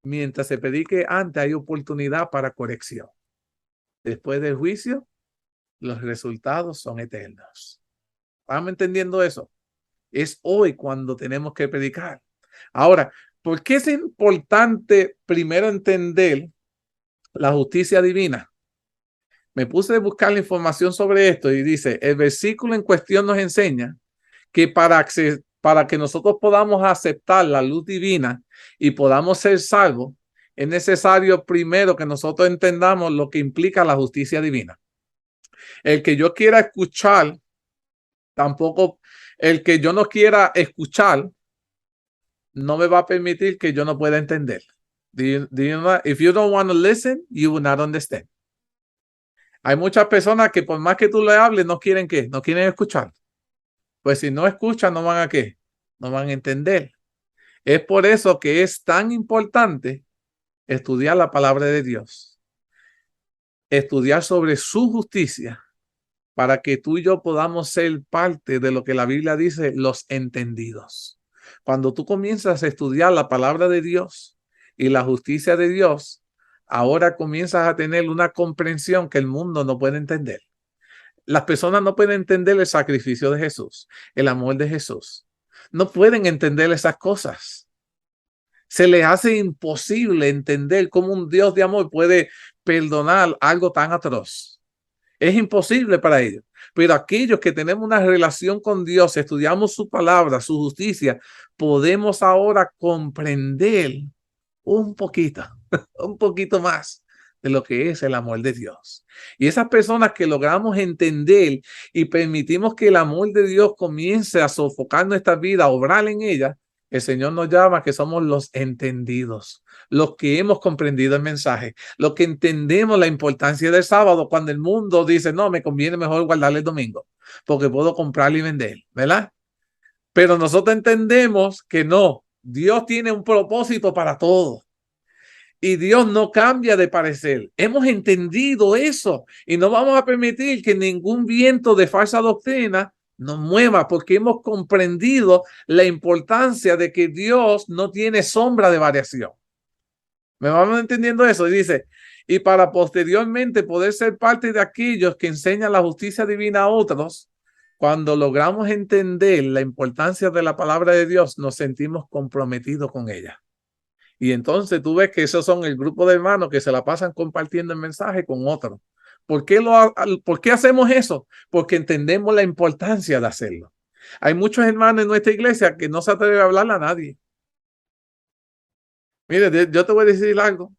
mientras se predique antes, hay oportunidad para corrección. Después del juicio, los resultados son eternos. ¿Estamos entendiendo eso? Es hoy cuando tenemos que predicar. Ahora, ¿por qué es importante primero entender la justicia divina? Me puse a buscar la información sobre esto y dice, el versículo en cuestión nos enseña que para que nosotros podamos aceptar la luz divina y podamos ser salvos, es necesario primero que nosotros entendamos lo que implica la justicia divina. El que yo quiera escuchar, tampoco, el que yo no quiera escuchar, no me va a permitir que yo no pueda entender. If you don't want to listen, you will not understand. Hay muchas personas que por más que tú le hables, no quieren ¿qué? No quieren escuchar. Pues si no escuchan, no van a ¿qué? No van a entender. Es por eso que es tan importante estudiar la palabra de Dios. Estudiar sobre su justicia para que tú y yo podamos ser parte de lo que la Biblia dice, los entendidos. Cuando tú comienzas a estudiar la palabra de Dios y la justicia de Dios, ahora comienzas a tener una comprensión que el mundo no puede entender. Las personas no pueden entender el sacrificio de Jesús, el amor de Jesús. No pueden entender esas cosas. Se les hace imposible entender cómo un Dios de amor puede perdonar algo tan atroz. Es imposible para ellos. Pero aquellos que tenemos una relación con Dios, estudiamos su palabra, su justicia, podemos ahora comprender un poquito más de lo que es el amor de Dios. Y esas personas que logramos entender y permitimos que el amor de Dios comience a sofocar nuestra vida, a obrar en ella, el Señor nos llama que somos los entendidos, los que hemos comprendido el mensaje, los que entendemos la importancia del sábado cuando el mundo dice, no, me conviene mejor guardarle el domingo porque puedo comprarle y vender, ¿verdad? Pero nosotros entendemos que no, Dios tiene un propósito para todo. Y Dios no cambia de parecer. Hemos entendido eso y no vamos a permitir que ningún viento de falsa doctrina nos mueva porque hemos comprendido la importancia de que Dios no tiene sombra de variación. ¿Me vamos entendiendo eso? Y dice, y para posteriormente poder ser parte de aquellos que enseñan la justicia divina a otros, cuando logramos entender la importancia de la palabra de Dios, nos sentimos comprometidos con ella. Y entonces tú ves que esos son el grupo de hermanos que se la pasan compartiendo el mensaje con otros. ¿Por qué hacemos eso? Porque entendemos la importancia de hacerlo. Hay muchos hermanos en nuestra iglesia que no se atreven a hablarle a nadie. Mire, yo te voy a decir algo.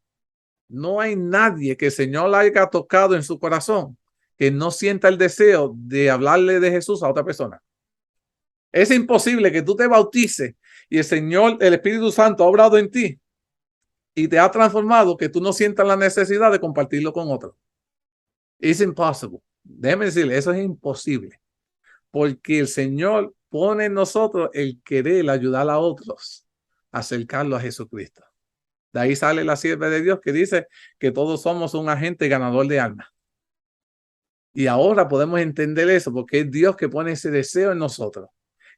No hay nadie que el Señor la haya tocado en su corazón que no sienta el deseo de hablarle de Jesús a otra persona. Es imposible que tú te bautices y el Señor, el Espíritu Santo ha obrado en ti y te ha transformado que tú no sientas la necesidad de compartirlo con otros. It's impossible. Déjeme decirle, eso es imposible. Porque el Señor pone en nosotros el querer ayudar a otros a acercarlo a Jesucristo. De ahí sale la sierva de Dios que dice que todos somos un agente ganador de almas. Y ahora podemos entender eso porque es Dios que pone ese deseo en nosotros.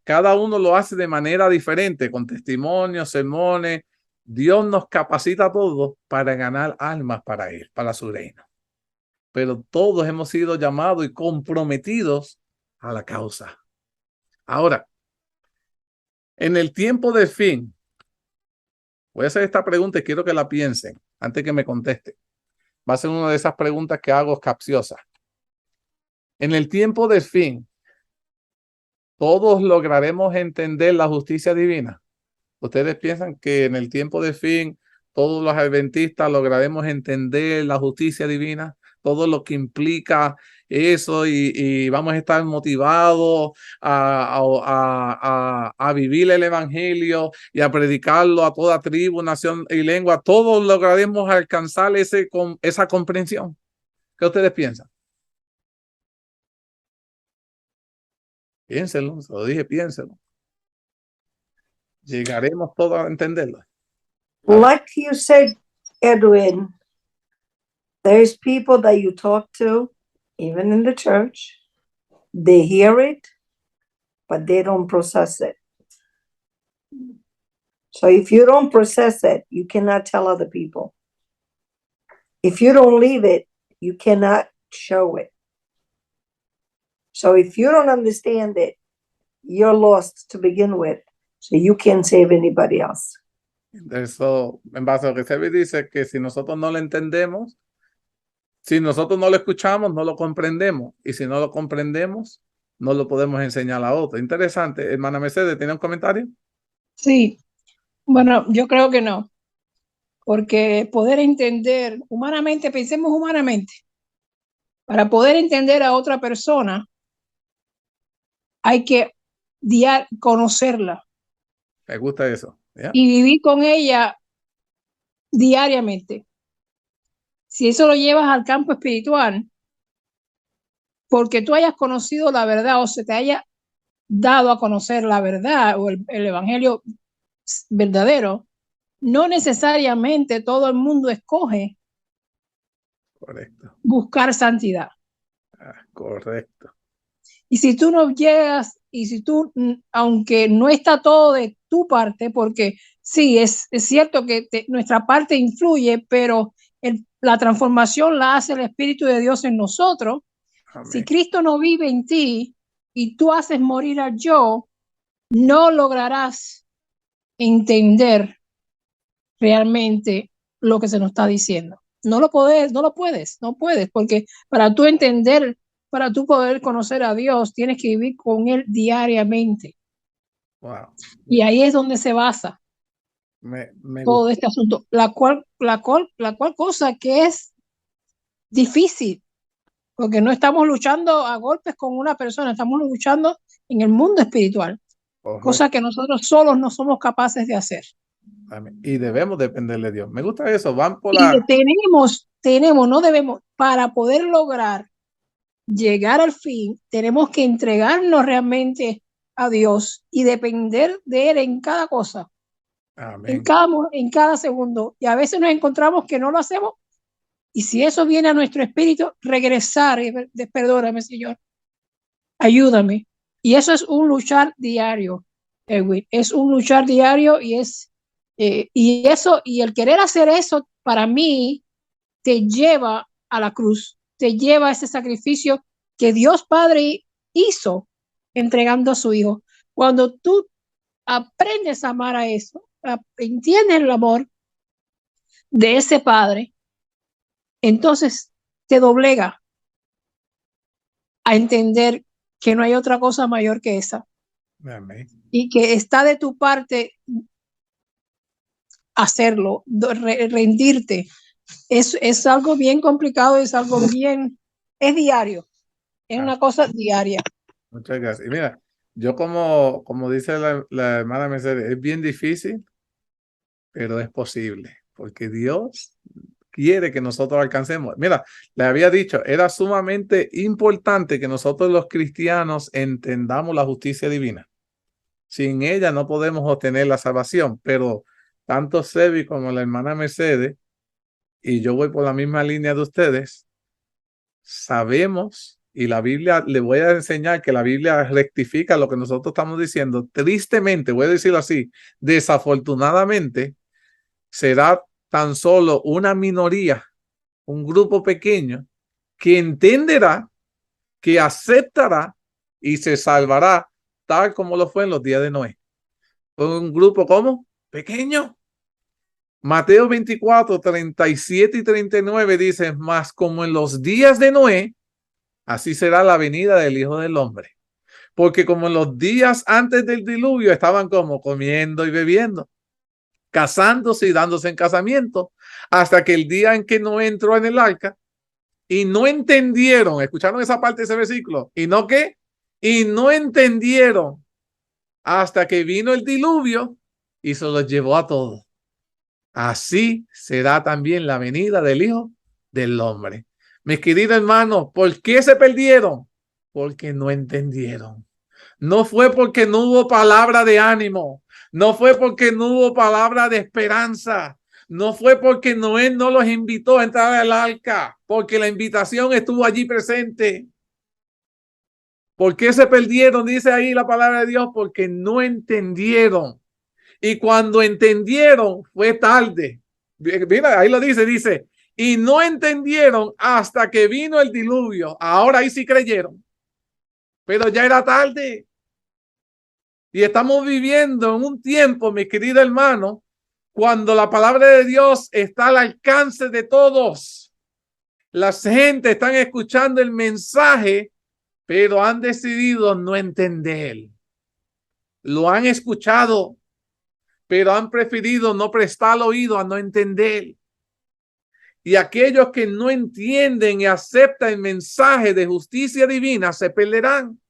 Cada uno lo hace de manera diferente, con testimonios, sermones. Dios nos capacita a todos para ganar almas para Él, para su reino. Pero todos hemos sido llamados y comprometidos a la causa. Ahora, en el tiempo del fin, voy a hacer esta pregunta y quiero que la piensen antes que me conteste. Va a ser una de esas preguntas que hago capciosas. En el tiempo del fin, ¿todos lograremos entender la justicia divina? ¿Ustedes piensan que en el tiempo del fin todos los adventistas lograremos entender la justicia divina? Todo lo que implica eso y vamos a estar motivados a vivir el evangelio y a predicarlo a toda tribu, nación y lengua. Todos lograremos alcanzar esa comprensión. ¿Qué ustedes piensan? Piénsenlo, se lo dije, piénsenlo. Llegaremos todos a entenderlo. Like you said, Edwin, there's people that you talk to even in the church, they hear it, but they don't process it. So if you don't process it, you cannot tell other people. If you don't leave it, you cannot show it. So if you don't understand it, you're lost to begin with. So you can't save anybody else. Eso, en base a lo que Sebi dice, que si nosotros no lo entendemos, si nosotros no lo escuchamos, no lo comprendemos. Y si no lo comprendemos, no lo podemos enseñar a otros. Interesante. Hermana Mercedes, ¿tiene un comentario? Sí, bueno, yo creo que no, porque poder entender humanamente, pensemos humanamente, para poder entender a otra persona, hay que conocerla Me gusta eso. ¿Ya? y vivir con ella diariamente. Si eso lo llevas al campo espiritual, porque tú hayas conocido la verdad o se te haya dado a conocer la verdad o el evangelio verdadero, no necesariamente todo el mundo escoge Correcto. buscar santidad. Correcto. Y si tú no llegas, y si tú, aunque no está todo de tu parte, porque sí, es cierto que nuestra parte influye, pero la transformación la hace el Espíritu de Dios en nosotros. Amén. Si Cristo no vive en ti y tú haces morir al yo, no lograrás entender realmente lo que se nos está diciendo. No puedes, porque para tú entender, para tú poder conocer a Dios, tienes que vivir con Él diariamente. Wow. Y ahí es donde se basa Me todo gusta. este asunto, la cual cosa que es difícil, porque no estamos luchando a golpes con una persona, estamos luchando en el mundo espiritual, Correcto. cosa que nosotros solos no somos capaces de hacer. Amén. Y debemos dependerle de Dios. Me gusta eso. Van por Y la... no debemos, para poder lograr llegar al fin, tenemos que entregarnos realmente a Dios y depender de Él en cada cosa, Amén. en cada segundo. Y a veces nos encontramos que no lo hacemos. Y si eso viene a nuestro espíritu, regresar, perdóname, Señor, ayúdame. Y eso es un luchar diario, Edwin. Es un luchar diario y y el querer hacer eso para mí te lleva a la cruz, te lleva a ese sacrificio que Dios Padre hizo entregando a su Hijo. Cuando tú aprendes a amar a eso, entiendes el amor de ese Padre, entonces te doblega a entender que no hay otra cosa mayor que esa. Amén. Y que está de tu parte hacerlo, rendirte. Es algo bien complicado, es diario, es una cosa diaria. Muchas gracias. Y mira, yo como dice la hermana Mercedes, es bien difícil, pero es posible, porque Dios quiere que nosotros alcancemos. Mira, le había dicho, era sumamente importante que nosotros los cristianos entendamos la justicia divina. Sin ella no podemos obtener la salvación, pero tanto Sebi como la hermana Mercedes, y yo voy por la misma línea de ustedes, sabemos, y la Biblia, le voy a enseñar que la Biblia rectifica lo que nosotros estamos diciendo. Tristemente, voy a decirlo así, desafortunadamente, será tan solo una minoría, un grupo pequeño, que entenderá, que aceptará y se salvará, tal como lo fue en los días de Noé. Fue un grupo como pequeño. Mateo 24, 37 y 39 dice, mas como en los días de Noé, así será la venida del Hijo del Hombre. Porque como en los días antes del diluvio estaban como comiendo y bebiendo, casándose y dándose en casamiento, hasta que el día en que Noé entró en el arca y no entendieron, escucharon esa parte de ese versículo, y no qué, y no entendieron hasta que vino el diluvio y se los llevó a todos. Así será también la venida del Hijo del Hombre. Mis queridos hermanos, ¿por qué se perdieron? Porque no entendieron. No fue porque no hubo palabra de ánimo. No fue porque no hubo palabra de esperanza. no fue porque Noé no los invitó a entrar al arca, porque la invitación estuvo allí presente. ¿Por qué se perdieron? Dice ahí la palabra de Dios, porque no entendieron. Y cuando entendieron, fue tarde. Mira, ahí lo dice, y no entendieron hasta que vino el diluvio. Ahora ahí sí creyeron, pero ya era tarde. Y estamos viviendo en un tiempo, mi querido hermano, cuando la palabra de Dios está al alcance de todos. La gente están escuchando el mensaje, pero han decidido no entender. Lo han escuchado, pero han preferido no prestar oído a no entender. Y aquellos que no entienden y aceptan el mensaje de justicia divina se perderán.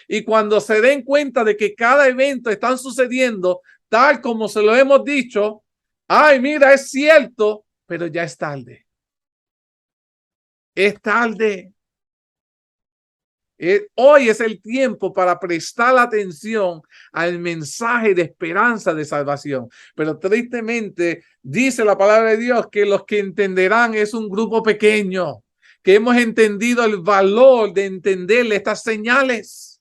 Y cuando se den cuenta de que cada evento está sucediendo tal como se lo hemos dicho, ay, mira, es cierto, pero ya es tarde. Es tarde. Hoy es el tiempo para prestar atención al mensaje de esperanza de salvación. Pero tristemente dice la palabra de Dios que los que entenderán es un grupo pequeño, que hemos entendido el valor de entender estas señales,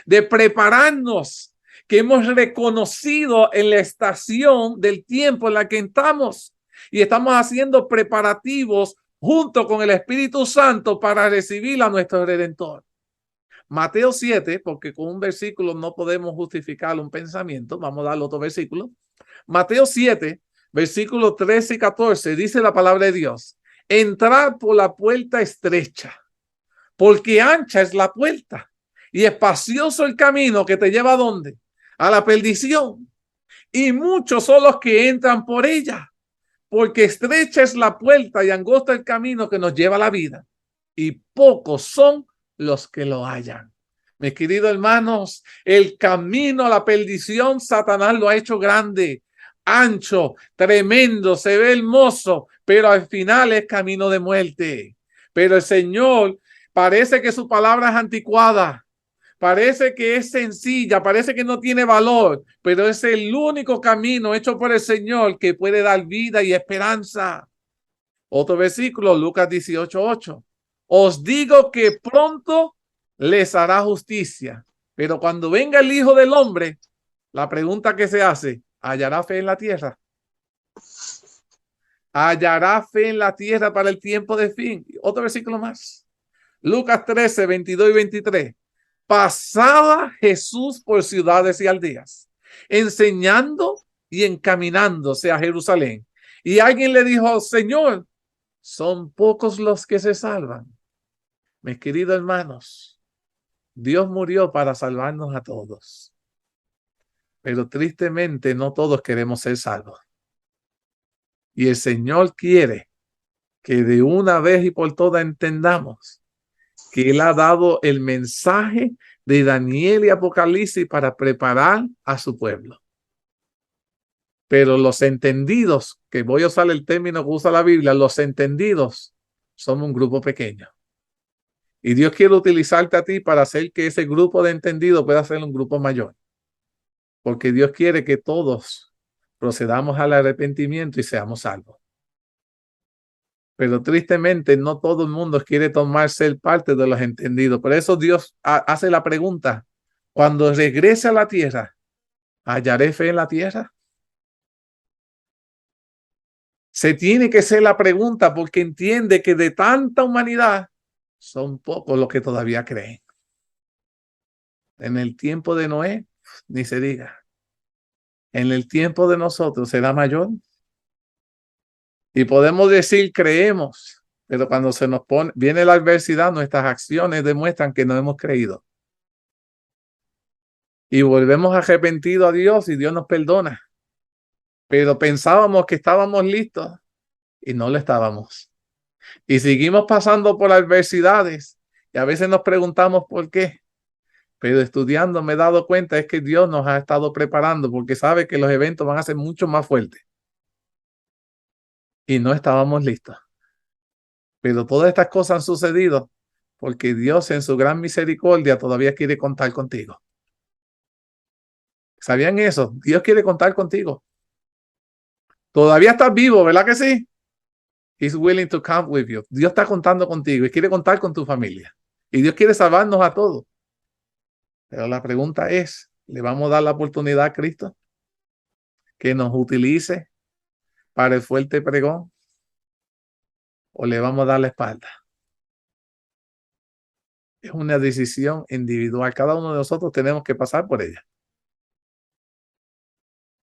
de prepararnos, que hemos reconocido en la estación del tiempo en la que estamos y estamos haciendo preparativos junto con el Espíritu Santo para recibir a nuestro Redentor. Mateo 7, porque con un versículo no podemos justificar un pensamiento. Vamos a dar otro versículo. Mateo 7, versículos 13 y 14, dice la palabra de Dios: entrad por la puerta estrecha, porque ancha es la puerta y espacioso el camino que te lleva ¿a dónde? A la perdición. Y muchos son los que entran por ella, porque estrecha es la puerta y angosta el camino que nos lleva a la vida, y pocos son los que lo hallan. Mis queridos hermanos, el camino a la perdición, Satanás lo ha hecho grande, ancho, tremendo, se ve hermoso, pero al final es camino de muerte. Pero el Señor, parece que su palabra es anticuada, parece que es sencilla, parece que no tiene valor, pero es el único camino hecho por el Señor que puede dar vida y esperanza. Otro versículo, Lucas 18:8. Os digo que pronto les hará justicia, pero cuando venga el Hijo del Hombre, la pregunta que se hace: ¿hallará fe en la tierra? ¿Hallará fe en la tierra para el tiempo de fin? Otro versículo más, Lucas 13, 22 y 23. Pasaba Jesús por ciudades y aldeas, enseñando y encaminándose a Jerusalén. Y alguien le dijo: Señor, son pocos los que se salvan. Mis queridos hermanos, Dios murió para salvarnos a todos. Pero tristemente no todos queremos ser salvos. Y el Señor quiere que de una vez y por todas entendamos que Él ha dado el mensaje de Daniel y Apocalipsis para preparar a su pueblo. Pero los entendidos, que voy a usar el término que usa la Biblia, los entendidos somos un grupo pequeño. Y Dios quiere utilizarte a ti para hacer que ese grupo de entendidos pueda ser un grupo mayor. Porque Dios quiere que todos procedamos al arrepentimiento y seamos salvos. Pero tristemente no todo el mundo quiere tomarse el parte de los entendidos. Por eso Dios hace la pregunta: cuando regrese a la tierra, ¿hallaré fe en la tierra? Se tiene que hacer la pregunta porque entiende que de tanta humanidad son pocos los que todavía creen. En el tiempo de Noé, ni se diga. En el tiempo de nosotros será mayor. Y podemos decir creemos, pero cuando se nos viene la adversidad, nuestras acciones demuestran que no hemos creído. Y volvemos arrepentidos a Dios y Dios nos perdona. Pero pensábamos que estábamos listos y no lo estábamos. Y seguimos pasando por adversidades y a veces nos preguntamos por qué. Pero estudiando me he dado cuenta es que Dios nos ha estado preparando porque sabe que los eventos van a ser mucho más fuertes. Y no estábamos listos. Pero todas estas cosas han sucedido porque Dios en su gran misericordia todavía quiere contar contigo. ¿Sabían eso? Dios quiere contar contigo. Todavía estás vivo, ¿verdad que sí? He's willing to count with you. Dios está contando contigo y quiere contar con tu familia. Y Dios quiere salvarnos a todos. Pero la pregunta es, ¿le vamos a dar la oportunidad a Cristo que nos utilice para el fuerte pregón? ¿O le vamos a dar la espalda? Es una decisión individual. Cada uno de nosotros tenemos que pasar por ella.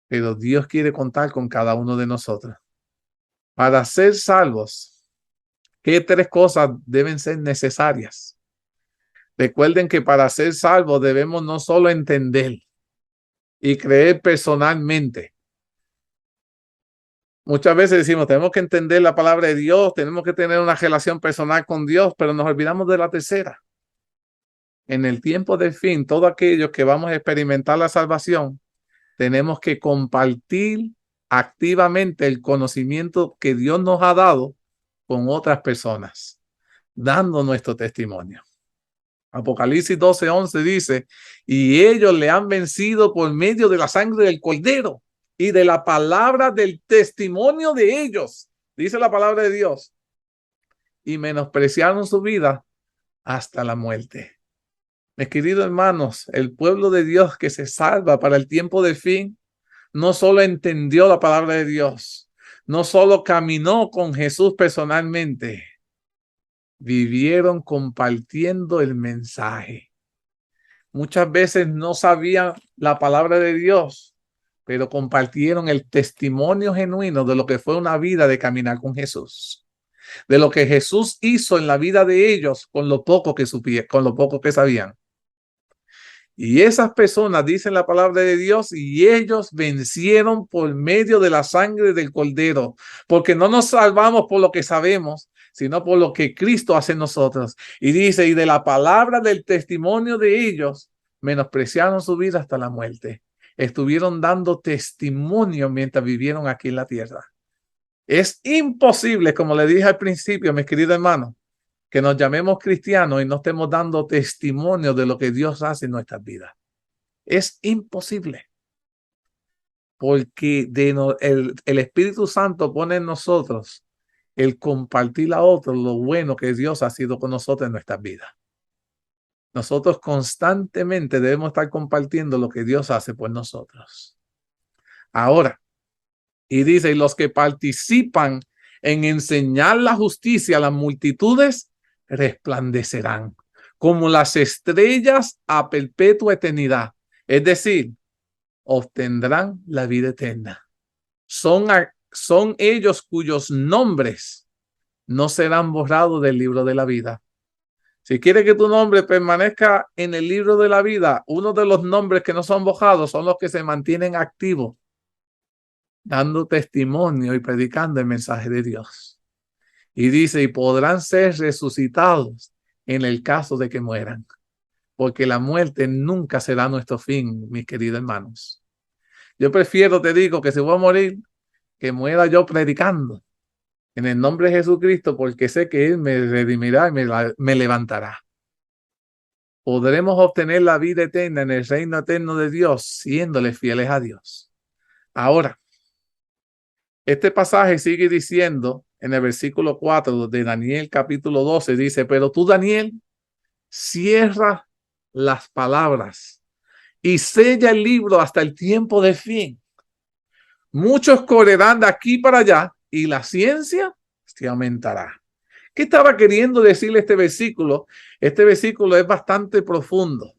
Pero Dios quiere contar con cada uno de nosotros. Para ser salvos, ¿qué tres cosas deben ser necesarias? Recuerden que para ser salvos debemos no solo entender y creer personalmente. Muchas veces decimos, tenemos que entender la palabra de Dios, tenemos que tener una relación personal con Dios, pero nos olvidamos de la tercera. En el tiempo del fin, todos aquellos que vamos a experimentar la salvación, tenemos que compartir activamente el conocimiento que Dios nos ha dado con otras personas, dando nuestro testimonio. Apocalipsis 12:11 dice, y ellos le han vencido por medio de la sangre del Cordero y de la palabra del testimonio de ellos, dice la palabra de Dios, y menospreciaron su vida hasta la muerte. Mis queridos hermanos, el pueblo de Dios que se salva para el tiempo del fin, no solo entendió la palabra de Dios, no solo caminó con Jesús personalmente, vivieron compartiendo el mensaje. Muchas veces no sabían la palabra de Dios, pero compartieron el testimonio genuino de lo que fue una vida de caminar con Jesús, de lo que Jesús hizo en la vida de ellos con lo poco que supieron, con lo poco que sabían. Y esas personas dicen la palabra de Dios y ellos vencieron por medio de la sangre del Cordero, porque no nos salvamos por lo que sabemos, sino por lo que Cristo hace en nosotros. Y dice, y de la palabra del testimonio de ellos, menospreciaron su vida hasta la muerte. Estuvieron dando testimonio mientras vivieron aquí en la tierra. Es imposible, como le dije al principio, mis queridos hermanos, que nos llamemos cristianos y no estemos dando testimonio de lo que Dios hace en nuestras vidas. Es imposible. Porque el Espíritu Santo pone en nosotros el compartir a otros lo bueno que Dios ha sido con nosotros en nuestras vidas. Nosotros constantemente debemos estar compartiendo lo que Dios hace por nosotros. Ahora, y dice, y los que participan en enseñar la justicia a las multitudes, resplandecerán como las estrellas a perpetua eternidad. Es decir, obtendrán la vida eterna. Son ellos cuyos nombres no serán borrados del libro de la vida. Si quieres que tu nombre permanezca en el libro de la vida, uno de los nombres que no son borrados son los que se mantienen activos, dando testimonio y predicando el mensaje de Dios. Y dice, y podrán ser resucitados en el caso de que mueran, porque la muerte nunca será nuestro fin, mis queridos hermanos. Yo prefiero, te digo, que si voy a morir, que muera yo predicando en el nombre de Jesucristo, porque sé que Él me redimirá y me levantará. Podremos obtener la vida eterna en el reino eterno de Dios, siéndole fieles a Dios. Ahora, este pasaje sigue diciendo en el versículo 4 de Daniel capítulo 12, dice, pero tú, Daniel, cierra las palabras y sella el libro hasta el tiempo de fin. Muchos correrán de aquí para allá y la ciencia se aumentará. ¿Qué estaba queriendo decirle este versículo? Este versículo es bastante profundo.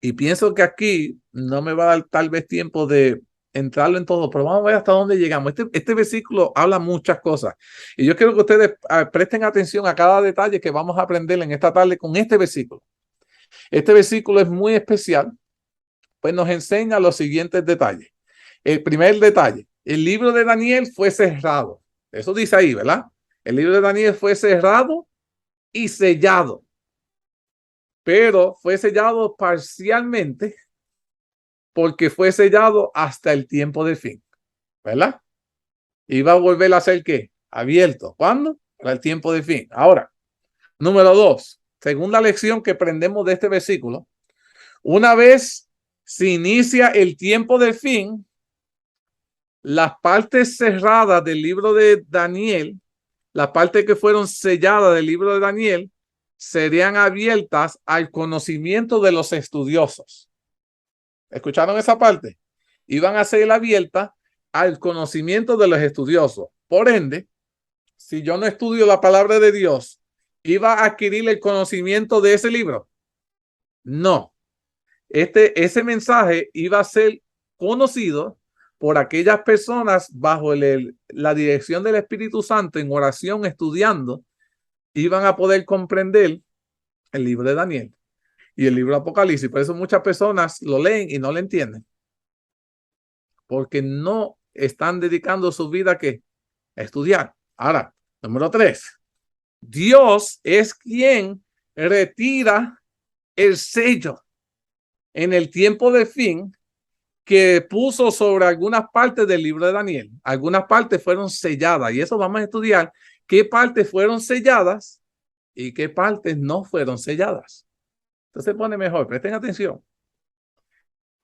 Y pienso que aquí no me va a dar tal vez tiempo de entrarlo en todo, pero vamos a ver hasta dónde llegamos. Este versículo habla muchas cosas. Y yo quiero que ustedes presten atención a cada detalle que vamos a aprender en esta tarde con este versículo. Este versículo es muy especial, pues nos enseña los siguientes detalles. El primer detalle, el libro de Daniel fue cerrado. Eso dice ahí, ¿verdad? El libro de Daniel fue cerrado y sellado, pero fue sellado parcialmente porque fue sellado hasta el tiempo de fin, ¿verdad? Y va a volver a ser ¿qué? Abierto. ¿Cuándo? Para el tiempo de fin. Ahora, número 2, segunda lección que aprendemos de este versículo, una vez se inicia el tiempo de fin, las partes cerradas del libro de Daniel, las partes que fueron selladas del libro de Daniel, serían abiertas al conocimiento de los estudiosos. ¿Escucharon esa parte? Iban a ser abiertas al conocimiento de los estudiosos. Por ende, si yo no estudio la palabra de Dios, ¿iba a adquirir el conocimiento de ese libro? No. Ese mensaje iba a ser conocido por aquellas personas bajo la dirección del Espíritu Santo en oración, estudiando, iban a poder comprender el libro de Daniel y el libro de Apocalipsis. Por eso muchas personas lo leen y no lo entienden, porque no están dedicando su vida a estudiar. Ahora, número 3, Dios es quien retira el sello en el tiempo de fin que puso sobre algunas partes del libro de Daniel. Algunas partes fueron selladas y eso vamos a estudiar qué partes fueron selladas y qué partes no fueron selladas. Entonces se pone mejor, presten atención.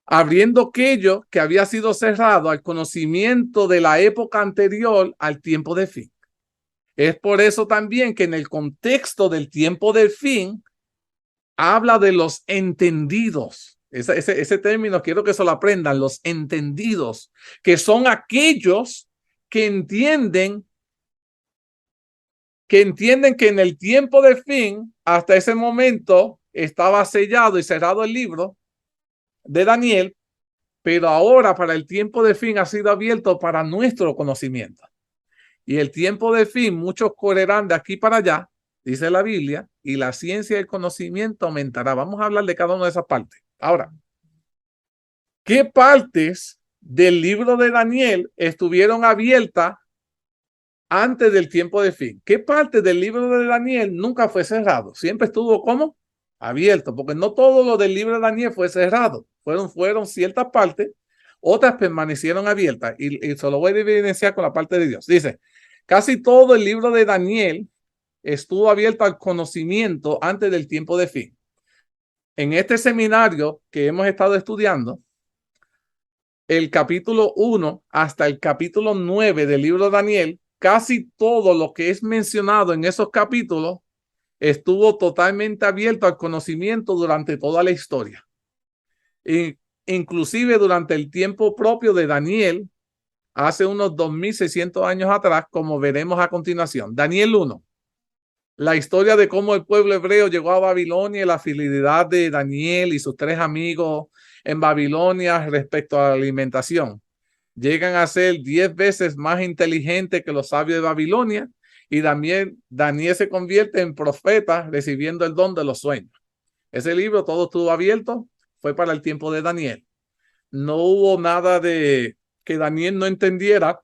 Abriendo aquello que había sido cerrado al conocimiento de la época anterior al tiempo de fin. Es por eso también que en el contexto del tiempo del fin habla de los entendidos. Ese término quiero que se lo aprendan, los entendidos, que son aquellos que entienden que en el tiempo de fin, hasta ese momento, estaba sellado y cerrado el libro de Daniel, pero ahora para el tiempo de fin ha sido abierto para nuestro conocimiento. Y el tiempo de fin, muchos correrán de aquí para allá, dice la Biblia, y la ciencia y el conocimiento aumentará. Vamos a hablar de cada una de esas partes. Ahora, ¿qué partes del libro de Daniel estuvieron abiertas antes del tiempo de fin? ¿Qué parte del libro de Daniel nunca fue cerrado? Siempre estuvo como abierto, porque no todo lo del libro de Daniel fue cerrado. Fueron ciertas partes, otras permanecieron abiertas, y se lo voy a evidenciar con la parte de Dios. Dice, casi todo el libro de Daniel estuvo abierto al conocimiento antes del tiempo de fin. En este seminario que hemos estado estudiando, el capítulo 1 hasta el capítulo 9 del libro de Daniel, casi todo lo que es mencionado en esos capítulos estuvo totalmente abierto al conocimiento durante toda la historia. Inclusive durante el tiempo propio de Daniel, hace unos 2600 años atrás, como veremos a continuación. Daniel 1. La historia de cómo el pueblo hebreo llegó a Babilonia y la fidelidad de Daniel y sus 3 amigos en Babilonia respecto a la alimentación. Llegan a ser 10 veces más inteligentes que los sabios de Babilonia, y también Daniel se convierte en profeta recibiendo el don de los sueños. Ese libro todo estuvo abierto, fue para el tiempo de Daniel. No hubo nada de que Daniel no entendiera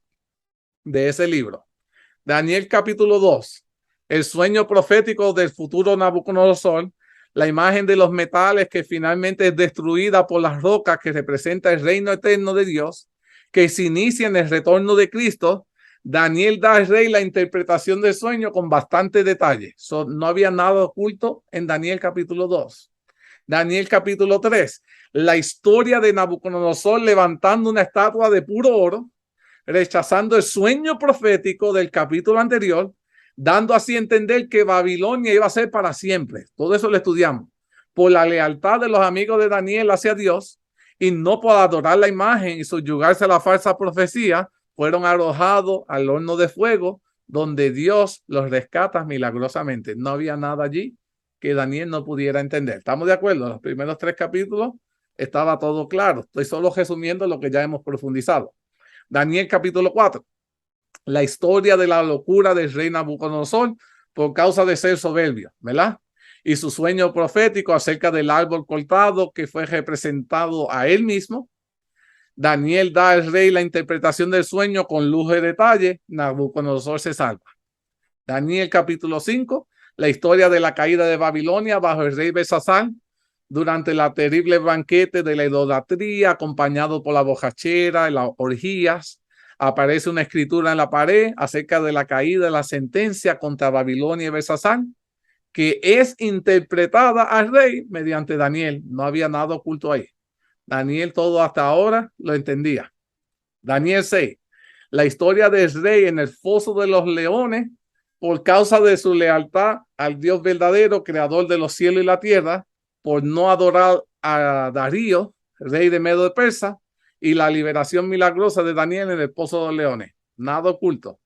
de ese libro. Daniel capítulo 2. El sueño profético del futuro Nabucodonosor, la imagen de los metales que finalmente es destruida por las rocas que representa el reino eterno de Dios, que se inicia en el retorno de Cristo. Daniel da al rey la interpretación del sueño con bastante detalle. No había nada oculto en Daniel capítulo 2. Daniel capítulo 3, la historia de Nabucodonosor levantando una estatua de puro oro, rechazando el sueño profético del capítulo anterior, dando así a entender que Babilonia iba a ser para siempre. Todo eso lo estudiamos. Por la lealtad de los amigos de Daniel hacia Dios y no por adorar la imagen y subyugarse a la falsa profecía, fueron arrojados al horno de fuego, donde Dios los rescata milagrosamente. No había nada allí que Daniel no pudiera entender. ¿Estamos de acuerdo? Los primeros 3 capítulos estaba todo claro. Estoy solo resumiendo lo que ya hemos profundizado. Daniel capítulo 4. La historia de la locura del rey Nabucodonosor por causa de ser soberbio, ¿verdad? Y su sueño profético acerca del árbol cortado que fue representado a él mismo. Daniel da al rey la interpretación del sueño con lujo de detalle. Nabucodonosor se salva. Daniel capítulo 5, la historia de la caída de Babilonia bajo el rey Belsasar durante la terrible banquete de la idolatría, acompañado por la borrachera y las orgías. Aparece una escritura en la pared acerca de la caída de la sentencia contra Babilonia y Belsasar, que es interpretada al rey mediante Daniel. No había nada oculto ahí. Daniel todo hasta ahora lo entendía. Daniel 6. la historia del rey en el foso de los leones por causa de su lealtad al Dios verdadero, creador de los cielos y la tierra, por no adorar a Darío, rey de Medo de Persa, y la liberación milagrosa de Daniel en el pozo de los leones. Nada oculto.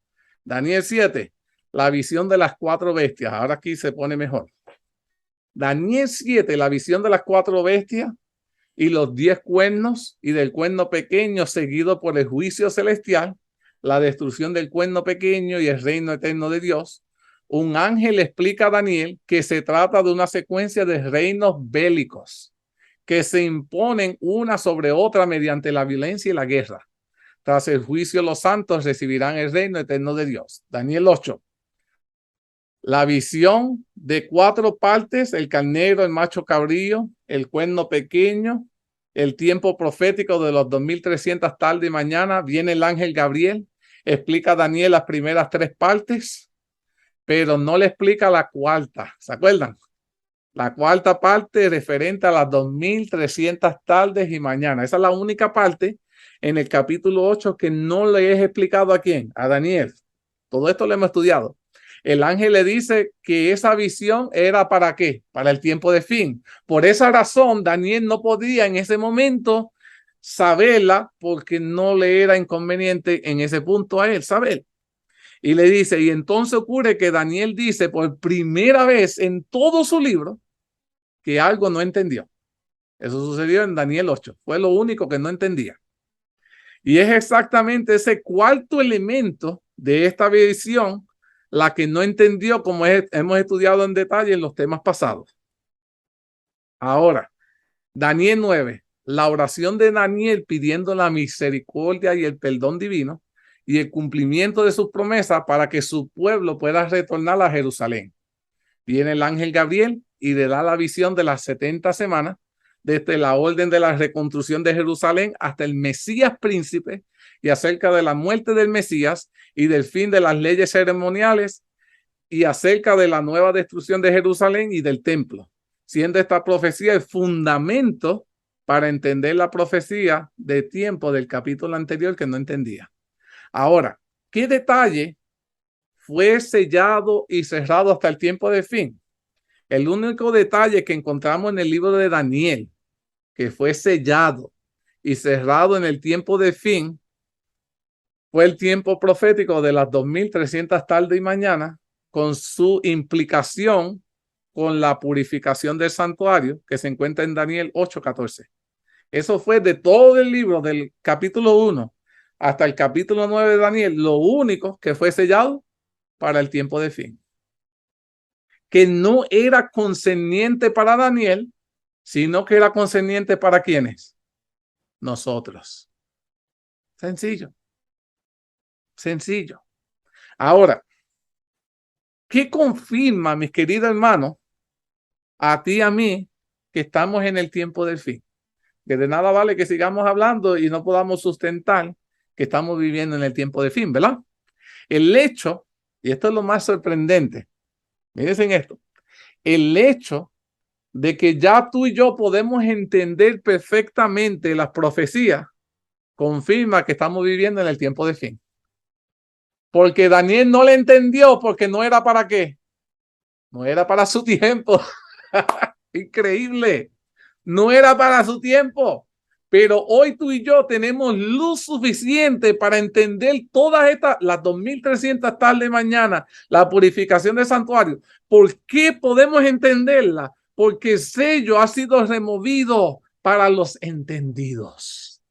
Daniel 7, la visión de las 4 bestias. Ahora aquí se pone mejor. Daniel 7, la visión de las 4 bestias y los 10 cuernos y del cuerno pequeño seguido por el juicio celestial, la destrucción del cuerno pequeño y el reino eterno de Dios. Un ángel explica a Daniel que se trata de una secuencia de reinos bélicos que se imponen una sobre otra mediante la violencia y la guerra. Tras el juicio, los santos recibirán el reino eterno de Dios. Daniel 8. La visión de 4 partes, el carnero, el macho cabrío, el cuerno pequeño, el tiempo profético de los 2300 tarde y mañana. Viene el ángel Gabriel, explica a Daniel las primeras 3 partes, pero no le explica la cuarta. ¿Se acuerdan? La cuarta parte referente a las 2300 tardes y mañana. Esa es la única parte en el capítulo 8 que no le he explicado a quién, a Daniel. Todo esto lo hemos estudiado. El ángel le dice que esa visión era ¿para qué? Para el tiempo de fin. Por esa razón, Daniel no podía en ese momento saberla porque no le era inconveniente en ese punto a él saber. Y le dice, y entonces ocurre que Daniel dice por primera vez en todo su libro que algo no entendió. Eso sucedió en Daniel 8. Fue lo único que no entendía. Y es exactamente ese cuarto elemento de esta visión la que no entendió, como hemos estudiado en detalle en los temas pasados. Ahora, Daniel 9, la oración de Daniel pidiendo la misericordia y el perdón divino y el cumplimiento de sus promesas para que su pueblo pueda retornar a Jerusalén. Viene el ángel Gabriel y le da la visión de las 70 semanas, desde la orden de la reconstrucción de Jerusalén hasta el Mesías príncipe y acerca de la muerte del Mesías y del fin de las leyes ceremoniales y acerca de la nueva destrucción de Jerusalén y del templo, siendo esta profecía el fundamento para entender la profecía de tiempo del capítulo anterior que no entendía. Ahora, ¿qué detalle fue sellado y cerrado hasta el tiempo de fin? El único detalle que encontramos en el libro de Daniel, que fue sellado y cerrado en el tiempo de fin, fue el tiempo profético de las 2300 tarde y mañana, con su implicación con la purificación del santuario, que se encuentra en Daniel 8:14. Eso fue de todo el libro, del capítulo 1 hasta el capítulo 9 de Daniel, lo único que fue sellado para el tiempo de fin, que no era concerniente para Daniel, sino que era concerniente para ¿quiénes? Nosotros. Sencillo. Sencillo. Ahora, ¿qué confirma, mis queridos hermanos, a ti y a mí, que estamos en el tiempo del fin? Que de nada vale que sigamos hablando y no podamos sustentar que estamos viviendo en el tiempo de fin, ¿verdad? El hecho, y esto es lo más sorprendente, miren esto, el hecho de que ya tú y yo podemos entender perfectamente las profecías, confirma que estamos viviendo en el tiempo de fin. Porque Daniel no le entendió porque no era para qué. No era para su tiempo. Increíble. No era para su tiempo. Pero hoy tú y yo tenemos luz suficiente para entender todas estas, las 2300 tarde mañana, la purificación del santuario. ¿Por qué podemos entenderla? Porque el sello ha sido removido para los entendidos.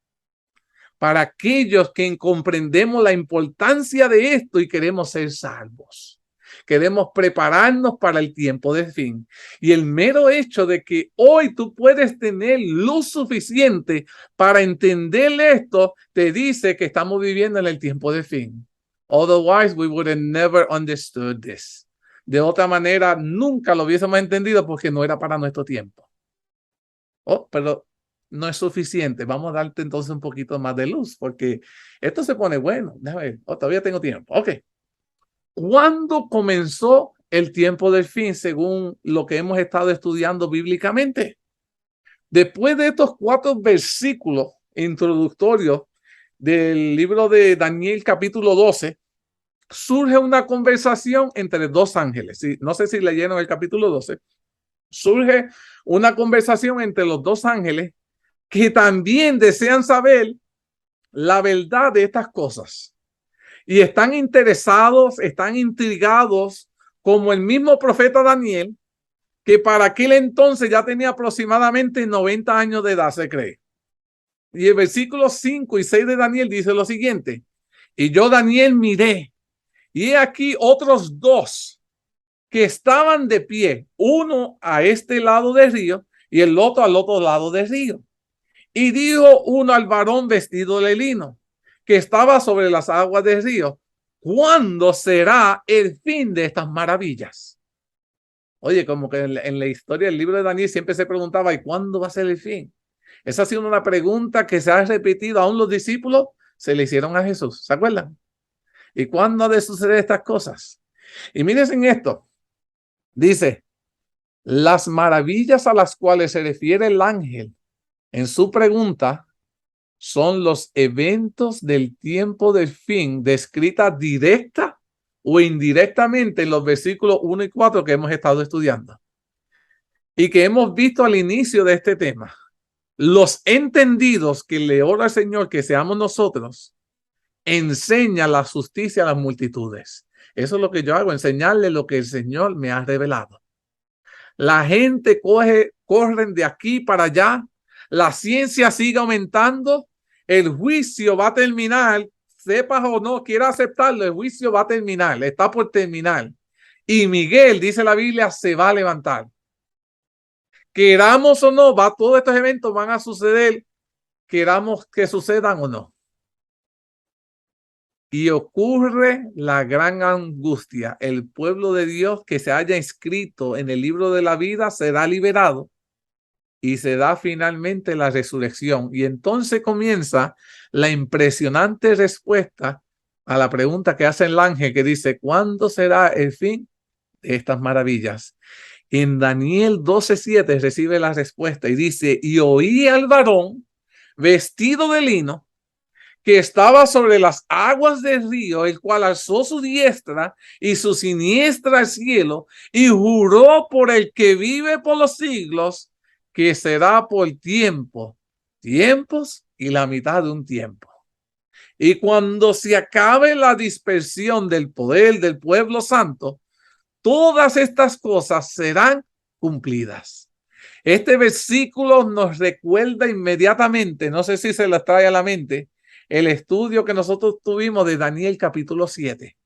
Para aquellos que comprendemos la importancia de esto y queremos ser salvos. Queremos prepararnos para el tiempo de fin. Y el mero hecho de que hoy tú puedes tener luz suficiente para entender esto, te dice que estamos viviendo en el tiempo de fin. Otherwise, we would have never understood this. De otra manera, nunca lo hubiésemos entendido porque no era para nuestro tiempo. Oh, pero no es suficiente. Vamos a darte entonces un poquito más de luz porque esto se pone bueno. Déjame ver. Oh, todavía tengo tiempo. Ok. ¿Cuándo comenzó el tiempo del fin según lo que hemos estado estudiando bíblicamente? Después de estos 4 versículos introductorios del libro de Daniel capítulo 12, surge una conversación entre dos ángeles. Sí, no sé si leyeron el capítulo 12. Surge una conversación entre los dos ángeles que también desean saber la verdad de estas cosas. Y están interesados, están intrigados, como el mismo profeta Daniel, que para aquel entonces ya tenía aproximadamente 90 años de edad, se cree. Y el versículo 5 y 6 de Daniel dice lo siguiente: y yo, Daniel, miré, y he aquí otros dos que estaban de pie, uno a este lado del río y el otro al otro lado del río. Y dijo uno al varón vestido de lino, que estaba sobre las aguas del río: ¿cuándo será el fin de estas maravillas? Oye, como que en la historia del libro de Daniel siempre se preguntaba, ¿y cuándo va a ser el fin? Esa ha sido una pregunta que se ha repetido, aún los discípulos se le hicieron a Jesús, ¿se acuerdan? ¿Y cuándo ha de suceder estas cosas? Y miren en esto, dice, las maravillas a las cuales se refiere el ángel en su pregunta son los eventos del tiempo del fin, descrita directa o indirectamente en los versículos 1 y 4 que hemos estado estudiando y que hemos visto al inicio de este tema. Los entendidos que le ora al Señor que seamos nosotros, enseña la justicia a las multitudes. Eso es lo que yo hago, enseñarle lo que el Señor me ha revelado. La gente corren de aquí para allá, la ciencia sigue aumentando, el juicio va a terminar, sepas o no, quiera aceptarlo, el juicio va a terminar, está por terminar. Y Miguel, dice la Biblia, se va a levantar. Queramos o no, todos estos eventos van a suceder, queramos que sucedan o no. Y ocurre la gran angustia. El pueblo de Dios que se haya inscrito en el libro de la vida será liberado y se da finalmente la resurrección. Y entonces comienza la impresionante respuesta a la pregunta que hace el ángel que dice, ¿cuándo será el fin de estas maravillas? En Daniel 12:7 recibe la respuesta y dice, y oí al varón vestido de lino que estaba sobre las aguas del río, el cual alzó su diestra y su siniestra al cielo y juró por el que vive por los siglos que será por tiempos y la mitad de un tiempo. Y cuando se acabe la dispersión del poder del pueblo santo, todas estas cosas serán cumplidas. Este versículo nos recuerda inmediatamente, no sé si se las trae a la mente, el estudio que nosotros tuvimos de Daniel capítulo 7,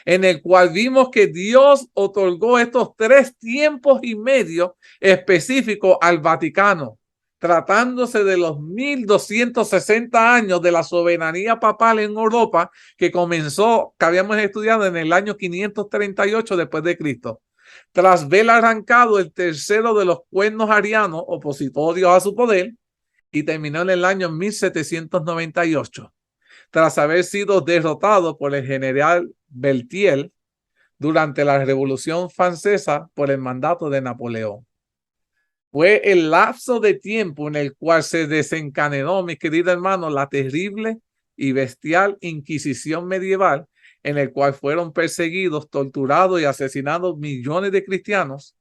en el cual vimos que Dios otorgó estos 3 tiempos y medio específicos al Vaticano, tratándose de los 1260 años de la soberanía papal en Europa, que comenzó, que habíamos estudiado en el año 538 después de Cristo. Tras ver arrancado el tercero de los cuernos arianos, opositores a su poder, y terminó en el año 1798, tras haber sido derrotado por el general Berthier durante la Revolución Francesa por el mandato de Napoleón. Fue el lapso de tiempo en el cual se desencadenó, mi querido hermano, la terrible y bestial Inquisición medieval, en el cual fueron perseguidos, torturados y asesinados millones de cristianos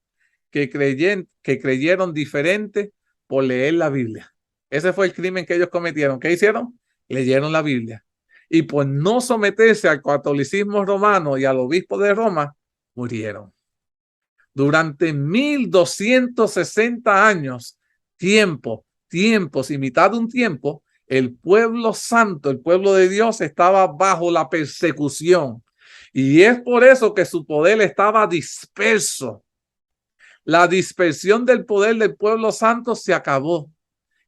que creyeron diferente por leer la Biblia. Ese fue el crimen que ellos cometieron. ¿Qué hicieron? Leyeron la Biblia. Y por no someterse al catolicismo romano y al obispo de Roma, murieron. Durante 1260 años, tiempos y mitad de un tiempo, el pueblo santo, el pueblo de Dios estaba bajo la persecución. Y es por eso que su poder estaba disperso. La dispersión del poder del pueblo santo se acabó.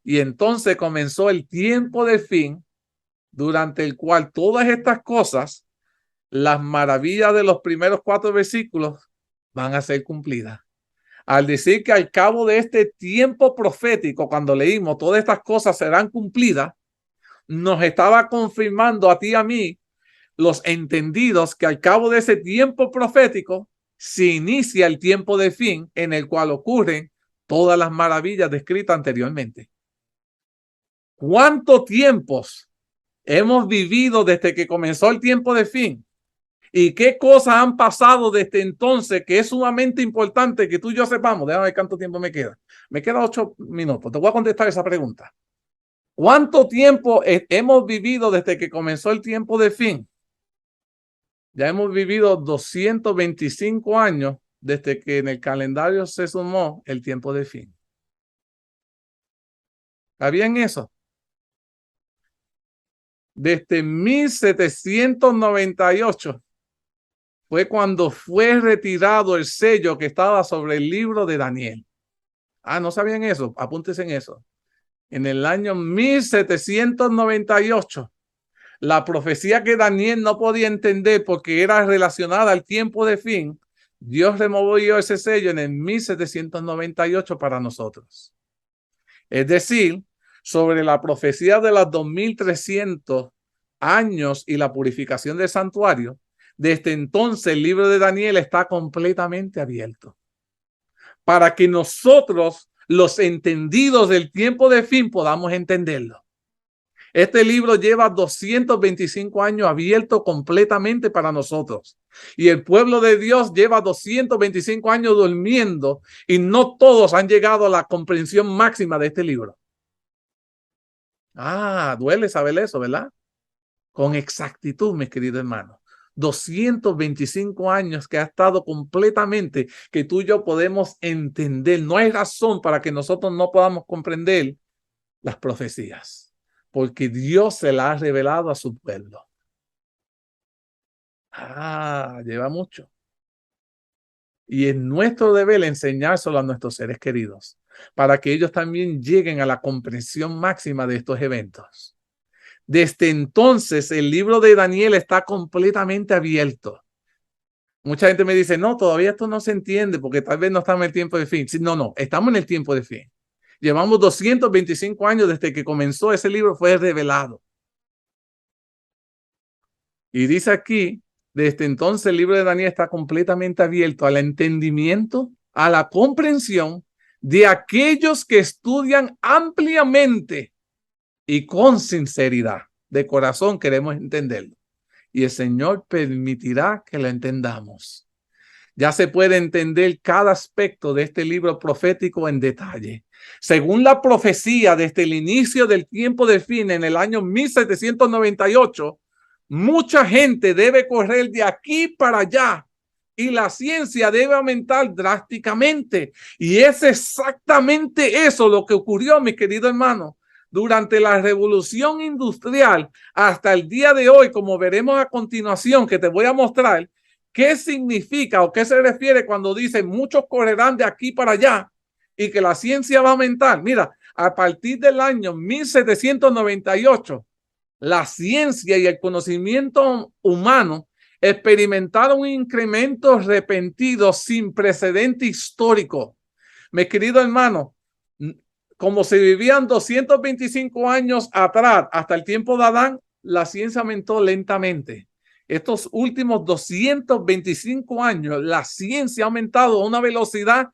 Y entonces comenzó el tiempo del fin, durante el cual todas estas cosas, las maravillas de los primeros 4 versículos, van a ser cumplidas. Al decir que al cabo de este tiempo profético, cuando leímos todas estas cosas serán cumplidas, nos estaba confirmando a ti y a mí, los entendidos, que al cabo de ese tiempo profético se inicia el tiempo de fin, en el cual ocurren todas las maravillas descritas anteriormente. ¿Cuántos tiempos hemos vivido desde que comenzó el tiempo de fin. ¿Y qué cosas han pasado desde entonces que es sumamente importante que tú y yo sepamos? Déjame ver cuánto tiempo me queda. Me quedan 8 minutos. Te voy a contestar esa pregunta. ¿Cuánto tiempo hemos vivido desde que comenzó el tiempo de fin? Ya hemos vivido 225 años desde que en el calendario se sumó el tiempo de fin. ¿Está bien eso? Desde 1798 fue cuando fue retirado el sello que estaba sobre el libro de Daniel. Ah, ¿no sabían eso? Apúntense en eso. En el año 1798, la profecía que Daniel no podía entender porque era relacionada al tiempo de fin, Dios removió ese sello en el 1798 para nosotros. Es decir, sobre la profecía de los 2300 años y la purificación del santuario, desde entonces el libro de Daniel está completamente abierto para que nosotros, los entendidos del tiempo de fin, podamos entenderlo. Este libro lleva 225 años abierto completamente para nosotros. Y el pueblo de Dios lleva 225 años durmiendo y no todos han llegado a la comprensión máxima de este libro. Ah, duele saber eso, ¿verdad? Con exactitud, mis queridos hermanos. 225 años que ha estado completamente, que tú y yo podemos entender. No hay razón para que nosotros no podamos comprender las profecías, porque Dios se las ha revelado a su pueblo. Ah, lleva mucho. Y es nuestro deber enseñárselo a nuestros seres queridos, para que ellos también lleguen a la comprensión máxima de estos eventos. Desde entonces, el libro de Daniel está completamente abierto. Mucha gente me dice, no, todavía esto no se entiende porque tal vez no estamos en el tiempo de fin. No, estamos en el tiempo de fin. Llevamos 225 años desde que comenzó ese libro, fue revelado. Y dice aquí, desde entonces el libro de Daniel está completamente abierto al entendimiento, a la comprensión de aquellos que estudian ampliamente y con sinceridad. De corazón queremos entenderlo. Y el Señor permitirá que lo entendamos. Ya se puede entender cada aspecto de este libro profético en detalle. Según la profecía desde el inicio del tiempo de fin en el año 1798, mucha gente debe correr de aquí para allá y la ciencia debe aumentar drásticamente. Y es exactamente eso lo que ocurrió, mis queridos hermanos, durante la revolución industrial hasta el día de hoy, como veremos a continuación, que te voy a mostrar qué significa o qué se refiere cuando dice muchos correrán de aquí para allá y que la ciencia va a aumentar. Mira, a partir del año 1798, la ciencia y el conocimiento humano experimentaron un incremento repentino sin precedente histórico. Mis queridos hermanos, como se vivían 225 años atrás, hasta el tiempo de Adán, la ciencia aumentó lentamente. Estos últimos 225 años, la ciencia ha aumentado a una velocidad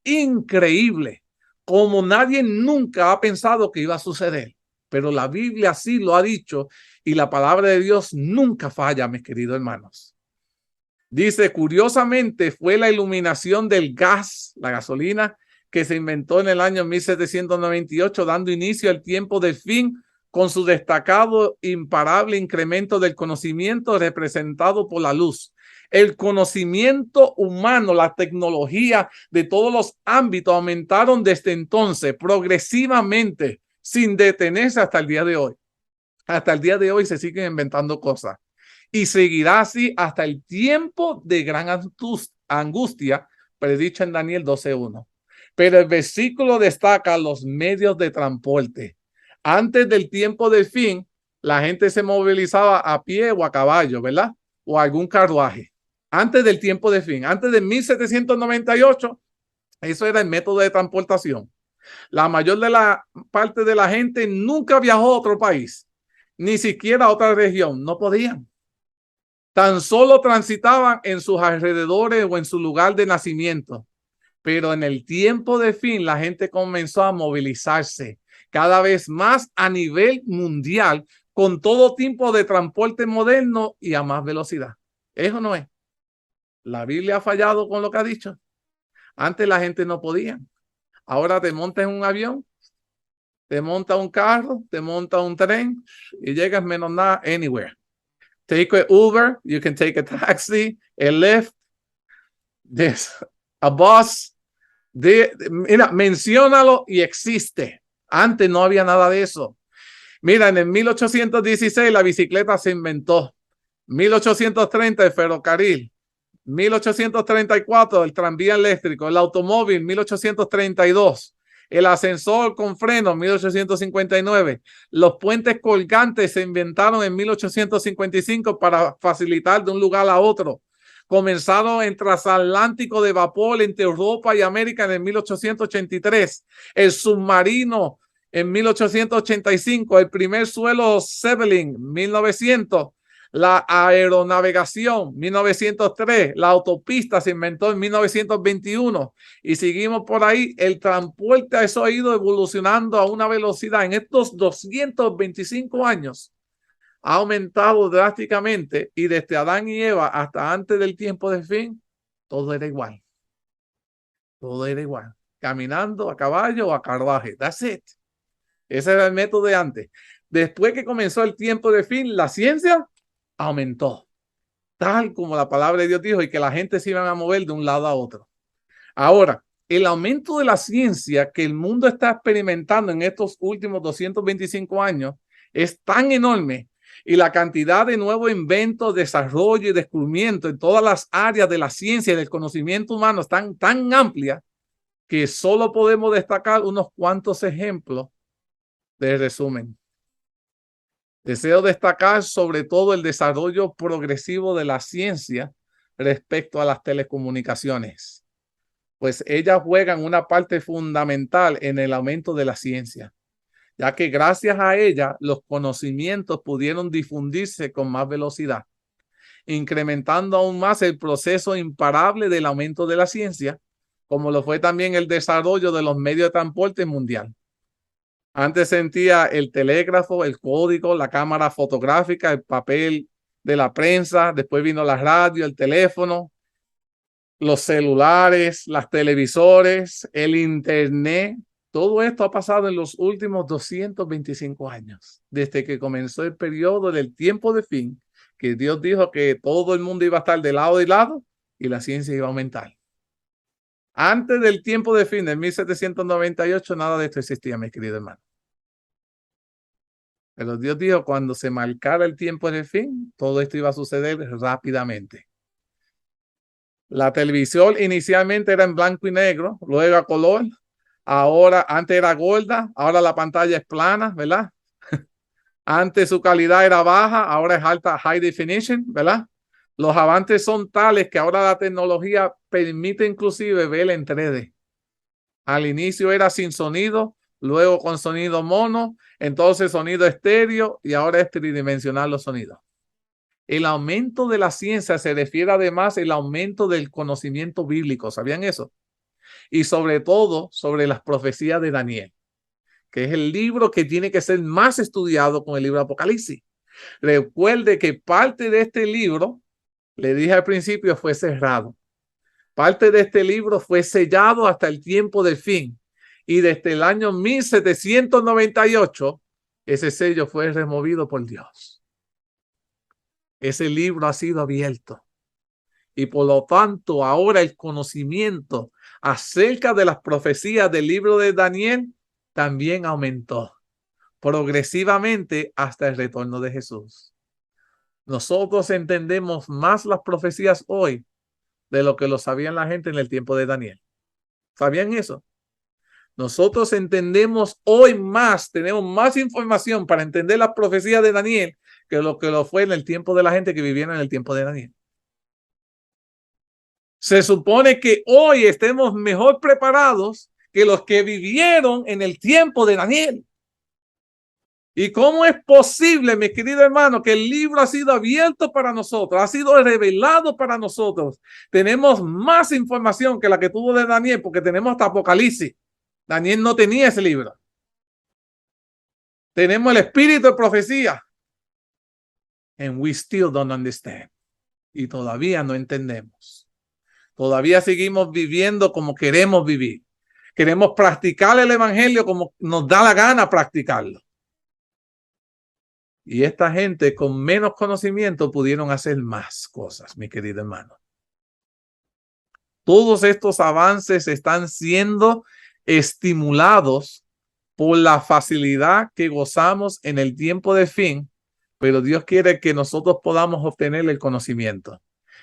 increíble, como nadie nunca ha pensado que iba a suceder. Pero la Biblia sí lo ha dicho y la palabra de Dios nunca falla, mis queridos hermanos. Dice, curiosamente, fue la iluminación del gas, la gasolina, que se inventó en el año 1798, dando inicio al tiempo del fin, con su destacado, imparable incremento del conocimiento representado por la luz. El conocimiento humano, la tecnología de todos los ámbitos aumentaron desde entonces progresivamente, sin detenerse hasta el día de hoy. Hasta el día de hoy se siguen inventando cosas. Y seguirá así hasta el tiempo de gran angustia, predicha en Daniel 12:1. Pero el versículo destaca los medios de transporte. Antes del tiempo del fin, la gente se movilizaba a pie o a caballo, ¿verdad? O algún carruaje. Antes del tiempo de fin, antes de 1798, eso era el método de transportación. La mayor de la parte de la gente nunca viajó a otro país, ni siquiera a otra región, no podían. Tan solo transitaban en sus alrededores o en su lugar de nacimiento. Pero en el tiempo de fin, la gente comenzó a movilizarse cada vez más a nivel mundial con todo tipo de transporte moderno y a más velocidad. Eso no es. La Biblia ha fallado con lo que ha dicho. Antes la gente no podía. Ahora te montas en un avión, te monta un carro, te monta un tren y llegas menos nada anywhere. Take an Uber, you can take a taxi, a Lyft, a bus. Mira, menciónalo y existe. Antes no había nada de eso. Mira, en el 1816 la bicicleta se inventó. 1830 el ferrocarril. 1834 el tranvía eléctrico. El automóvil, 1832. El ascensor con frenos, 1859. Los puentes colgantes se inventaron en 1855 para facilitar de un lugar a otro. Comenzaron en transatlántico de vapor entre Europa y América en el 1883. El submarino en 1885. El primer suelo Zeppelin, 1900. La aeronavegación, 1903. La autopista se inventó en 1921. Y seguimos por ahí. El transporte a eso ha ido evolucionando a una velocidad en estos 225 años. Ha aumentado drásticamente y desde Adán y Eva hasta antes del tiempo de fin, todo era igual. Todo era igual. Caminando a caballo o a carruaje. That's it. Ese era el método de antes. Después que comenzó el tiempo de fin, la ciencia aumentó. Tal como la palabra de Dios dijo y que la gente se iban a mover de un lado a otro. Ahora, el aumento de la ciencia que el mundo está experimentando en estos últimos 225 años es tan enorme. Y la cantidad de nuevos inventos, desarrollo y descubrimiento en todas las áreas de la ciencia y del conocimiento humano están tan amplia que solo podemos destacar unos cuantos ejemplos de resumen. Deseo destacar sobre todo el desarrollo progresivo de la ciencia respecto a las telecomunicaciones, pues ellas juegan una parte fundamental en el aumento de la ciencia, ya que gracias a ella los conocimientos pudieron difundirse con más velocidad, incrementando aún más el proceso imparable del aumento de la ciencia, como lo fue también el desarrollo de los medios de transporte mundial. Antes sentía el telégrafo, el código, la cámara fotográfica, el papel de la prensa, después vino la radio, el teléfono, los celulares, las televisores, el internet. Todo esto ha pasado en los últimos 225 años, desde que comenzó el periodo del tiempo de fin, que Dios dijo que todo el mundo iba a estar de lado y lado y la ciencia iba a aumentar. Antes del tiempo de fin, de 1798, nada de esto existía, mi querido hermano. Pero Dios dijo, cuando se marcara el tiempo de fin, todo esto iba a suceder rápidamente. La televisión inicialmente era en blanco y negro, luego a color. Ahora, antes era gorda, ahora la pantalla es plana, ¿verdad? Antes su calidad era baja, ahora es alta, high definition, ¿verdad? Los avances son tales que ahora la tecnología permite inclusive ver en 3D. Al inicio era sin sonido, luego con sonido mono, entonces sonido estéreo y ahora es tridimensional los sonidos. El aumento de la ciencia se refiere además al aumento del conocimiento bíblico, ¿sabían eso? Y sobre todo sobre las profecías de Daniel, que es el libro que tiene que ser más estudiado con el libro de Apocalipsis. Recuerde que parte de este libro, le dije al principio, fue cerrado. Parte de este libro fue sellado hasta el tiempo del fin. Y desde el año 1798, ese sello fue removido por Dios. Ese libro ha sido abierto. Y por lo tanto, ahora el conocimiento acerca de las profecías del libro de Daniel también aumentó progresivamente hasta el retorno de Jesús. Nosotros entendemos más las profecías hoy de lo que lo sabían la gente en el tiempo de Daniel. ¿Sabían eso? Nosotros entendemos hoy más, tenemos más información para entender las profecías de Daniel que lo fue en el tiempo de la gente que vivieron en el tiempo de Daniel. Se supone que hoy estemos mejor preparados que los que vivieron en el tiempo de Daniel. ¿Y cómo es posible, mi querido hermano, que el libro ha sido abierto para nosotros, ha sido revelado para nosotros? Tenemos más información que la que tuvo de Daniel, porque tenemos hasta Apocalipsis. Daniel no tenía ese libro. Tenemos el espíritu de profecía. And we still don't understand. Y todavía no entendemos. Todavía seguimos viviendo como queremos vivir. Queremos practicar el evangelio como nos da la gana practicarlo. Y esta gente con menos conocimiento pudieron hacer más cosas, mi querido hermano. Todos estos avances están siendo estimulados por la facilidad que gozamos en el tiempo de fin, pero Dios quiere que nosotros podamos obtener el conocimiento,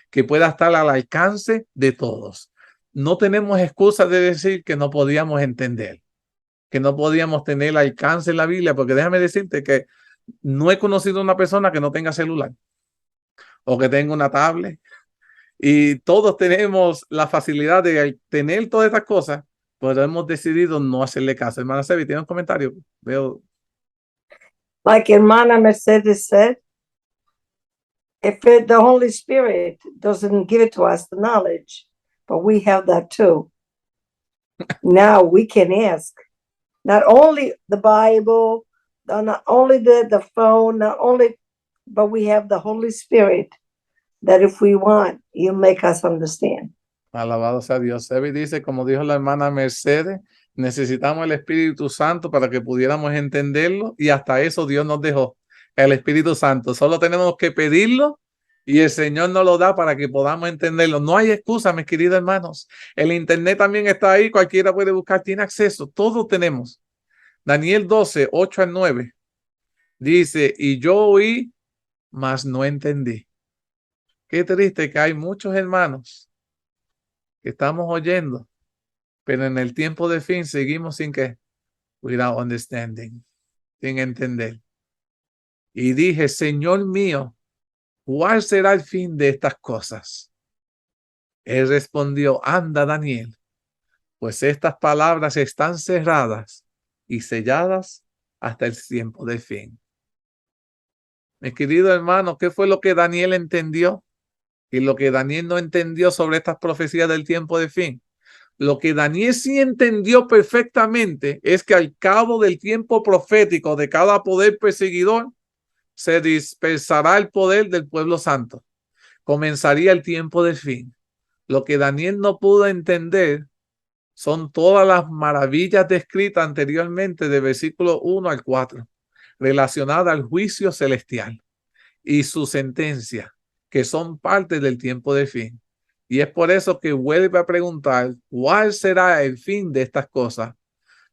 que pueda estar al alcance de todos. No tenemos excusa de decir que no podíamos entender, que no podíamos tener alcance en la Biblia, porque déjame decirte que no he conocido a una persona que no tenga celular o que tenga una tablet, y todos tenemos la facilidad de tener todas estas cosas, pero hemos decidido no hacerle caso. Hermana Sebi, ¿tiene un comentario? Veo. Like Hermana Mercedes said, if the Holy Spirit doesn't give it to us, the knowledge, but we have that too. Now we can ask, not only the Bible, not only the phone, not only, but we have the Holy Spirit that if we want, He'll make us understand. Alabado sea Dios. Sebi dice, como dijo la hermana Mercedes, necesitamos el Espíritu Santo para que pudiéramos entenderlo, y hasta eso Dios nos dejó el Espíritu Santo. Solo tenemos que pedirlo y el Señor nos lo da para que podamos entenderlo. No hay excusa, mis queridos hermanos. El internet también está ahí, cualquiera puede buscar, tiene acceso, todos tenemos. Daniel 12, 8 al 9 dice, y yo oí, mas no entendí. Qué triste que hay muchos hermanos que estamos oyendo, pero en el tiempo de fin seguimos sin que, without understanding, sin entender. Y dije, Señor mío, ¿cuál será el fin de estas cosas? Él respondió, anda, Daniel, pues estas palabras están cerradas y selladas hasta el tiempo del fin. Mi querido hermano, ¿qué fue lo que Daniel entendió? Y lo que Daniel no entendió sobre estas profecías del tiempo de fin. Lo que Daniel sí entendió perfectamente es que al cabo del tiempo profético de cada poder perseguidor, se dispersará el poder del pueblo santo. Comenzaría el tiempo del fin. Lo que Daniel no pudo entender son todas las maravillas descritas anteriormente de versículo 1 al 4, relacionadas al juicio celestial y su sentencia, que son parte del tiempo de fin. Y es por eso que vuelve a preguntar, ¿cuál será el fin de estas cosas?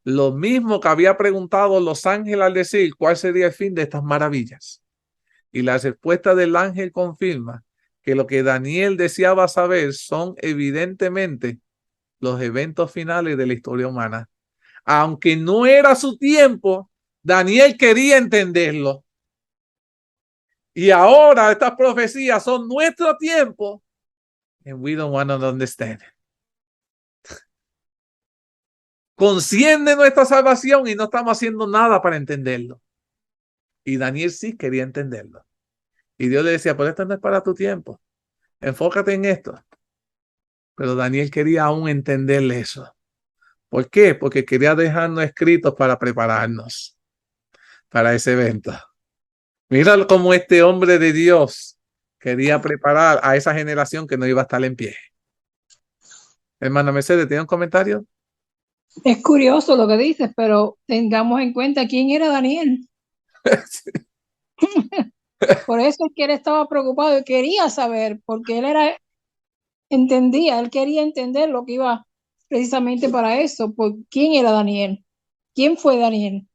Lo mismo que había preguntado los ángeles al decir, ¿cuál sería el fin de estas maravillas? Y la respuesta del ángel confirma que lo que Daniel deseaba saber son evidentemente los eventos finales de la historia humana. Aunque no era su tiempo, Daniel quería entenderlo. Y ahora estas profecías son nuestro tiempo. And we don't want to understand. Conciende nuestra salvación y no estamos haciendo nada para entenderlo. Y Daniel sí quería entenderlo. Y Dios le decía, pero esto no es para tu tiempo. Enfócate en esto. Pero Daniel quería aún entenderle eso. ¿Por qué? Porque quería dejarnos escritos para prepararnos para ese evento. Mira cómo este hombre de Dios quería preparar a esa generación que no iba a estar en pie. Hermana Mercedes, ¿tiene un comentario? Es curioso lo que dices, pero tengamos en cuenta quién era Daniel. Por eso es que él estaba preocupado y quería saber, porque él quería entender lo que iba precisamente para eso, por quién era Daniel, quién fue Daniel.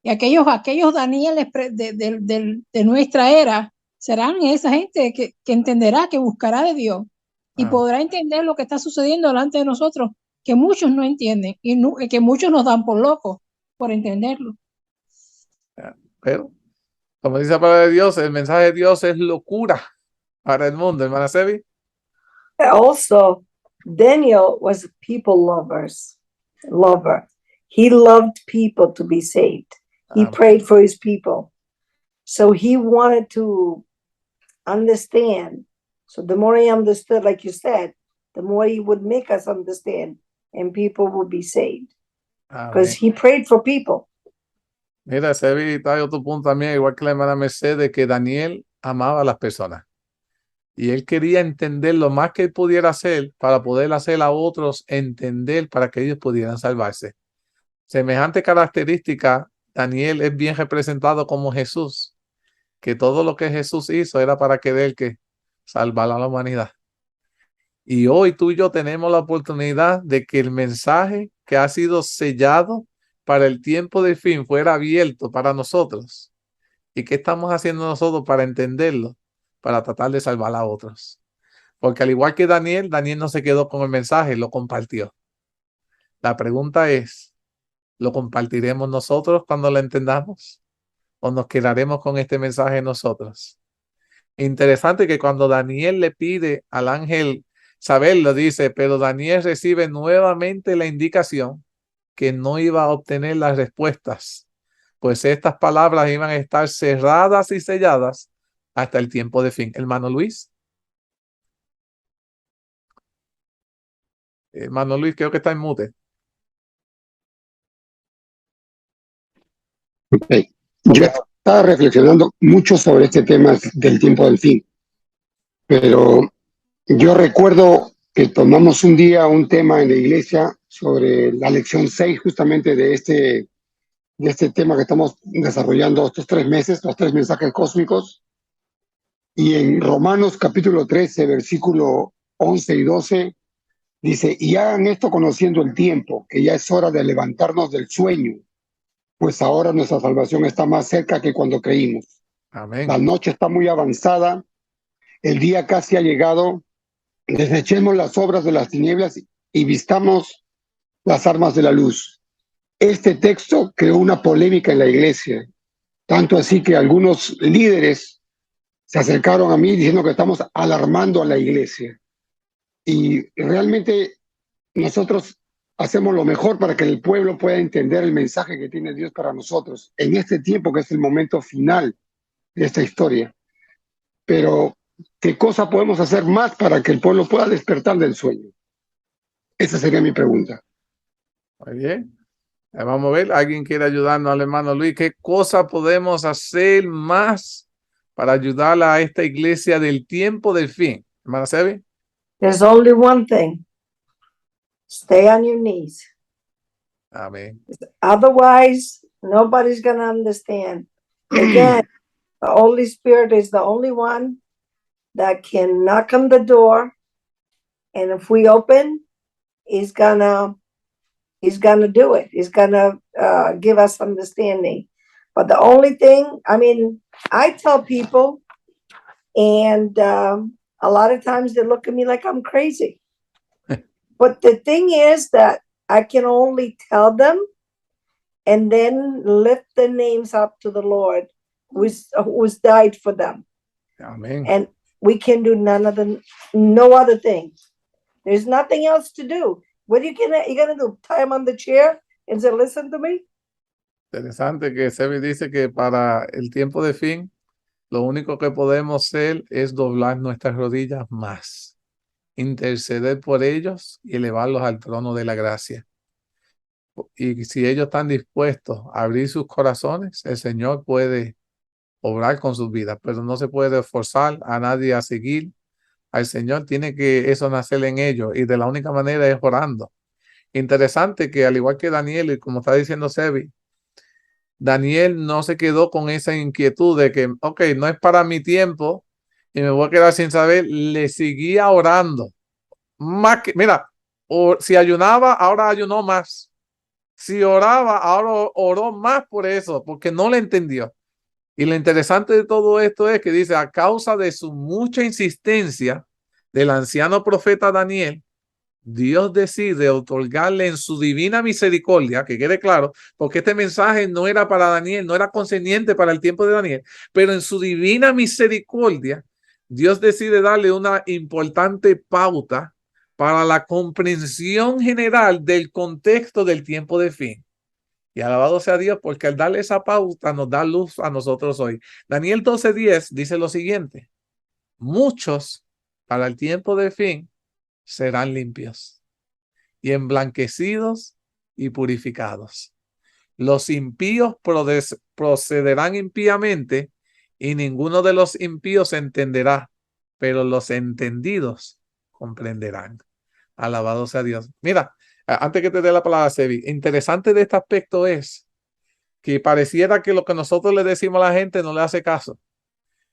Y aquellos Danieles de nuestra era serán esa gente que entenderá, que buscará de Dios y podrá entender lo que está sucediendo delante de nosotros, que muchos no entienden y que muchos nos dan por locos por entenderlo. Pero, como dice la palabra de Dios, el mensaje de Dios es locura para el mundo, hermana Sebi. Also, Daniel was a people lover. He loved people to be saved. He prayed for his people. So he wanted to understand. So the more he understood, like you said, the more he would make us understand and people would be saved. Because he prayed for people. Mira, Sebi, hay otro punto también, igual que la hermana Mercedes, que Daniel amaba a las personas. Y él quería entender lo más que él pudiera hacer para poder hacer a otros entender para que ellos pudieran salvarse. Semejante característica, Daniel es bien representado como Jesús, que todo lo que Jesús hizo era para querer que salvar a la humanidad. Y hoy tú y yo tenemos la oportunidad de que el mensaje que ha sido sellado para el tiempo del fin fuera abierto para nosotros. ¿Y qué estamos haciendo nosotros para entenderlo? Para tratar de salvar a otros. Porque al igual que Daniel, Daniel no se quedó con el mensaje, lo compartió. La pregunta es, ¿lo compartiremos nosotros cuando lo entendamos? ¿O nos quedaremos con este mensaje nosotros? Interesante que cuando Daniel le pide al ángel saberlo, dice, pero Daniel recibe nuevamente la indicación que no iba a obtener las respuestas, pues estas palabras iban a estar cerradas y selladas hasta el tiempo de fin. Hermano Luis. Hermano Luis, creo que está en mute. Okay. Yo estaba reflexionando mucho sobre este tema del tiempo del fin, pero yo recuerdo que tomamos un día un tema en la iglesia sobre la lección 6 justamente de este tema que estamos desarrollando estos 3 meses, los 3 mensajes cósmicos, y en Romanos capítulo 13, versículo 11 y 12, dice, y hagan esto conociendo el tiempo, que ya es hora de levantarnos del sueño, pues ahora nuestra salvación está más cerca que cuando creímos. Amén. La noche está muy avanzada, el día casi ha llegado, desechemos las obras de las tinieblas y vistamos las armas de la luz. Este texto creó una polémica en la iglesia, tanto así que algunos líderes se acercaron a mí diciendo que estamos alarmando a la iglesia. Y realmente nosotros hacemos lo mejor para que el pueblo pueda entender el mensaje que tiene Dios para nosotros en este tiempo que es el momento final de esta historia. Pero, ¿qué cosa podemos hacer más para que el pueblo pueda despertar del sueño? Esa sería mi pregunta. Muy bien. Vamos a ver, ¿alguien quiere ayudarnos al hermano Luis? ¿Qué cosa podemos hacer más para ayudar a esta iglesia del tiempo del fin? Hermana Sebi. There's only one thing. Stay on your knees. Amén. Otherwise, nobody's going to understand. Again, the Holy Spirit is the only one that can knock on the door. And if we open, he's gonna do it. He's gonna give us understanding. But the only thing, I mean, I tell people, and a lot of times they look at me like I'm crazy. But the thing is that I can only tell them and then lift the names up to the Lord who's died for them. Amén. And we can do no other thing. There's nothing else to do. What are you gonna do? Tie him on the chair and say, listen to me? Interesante que Sebi dice que para el tiempo de fin, lo único que podemos hacer es doblar nuestras rodillas más, interceder por ellos y elevarlos al trono de la gracia. Y si ellos están dispuestos a abrir sus corazones, el Señor puede obrar con sus vidas, pero no se puede forzar a nadie a seguir al Señor. Tiene que eso nacer en ellos y de la única manera es orando. Interesante que al igual que Daniel y como está diciendo Sebi, Daniel no se quedó con esa inquietud de que, ok, no es para mi tiempo y me voy a quedar sin saber. Le seguía orando. Más que, mira, si ayunaba, ahora ayunó más. Si oraba, ahora oró más por eso, porque no le entendió. Y lo interesante de todo esto es que dice, a causa de su mucha insistencia del anciano profeta Daniel, Dios decide otorgarle en su divina misericordia, que quede claro, porque este mensaje no era para Daniel, no era concerniente para el tiempo de Daniel, pero en su divina misericordia, Dios decide darle una importante pauta para la comprensión general del contexto del tiempo de fin. Y alabado sea Dios, porque al darle esa pauta nos da luz a nosotros hoy. Daniel 12:10 dice lo siguiente: muchos para el tiempo de fin serán limpios y emblanquecidos y purificados. Los impíos procederán impíamente y ninguno de los impíos entenderá, pero los entendidos comprenderán. Alabado sea Dios. Mira, antes que te dé la palabra, Sebi, interesante de este aspecto es que pareciera que lo que nosotros le decimos a la gente no le hace caso.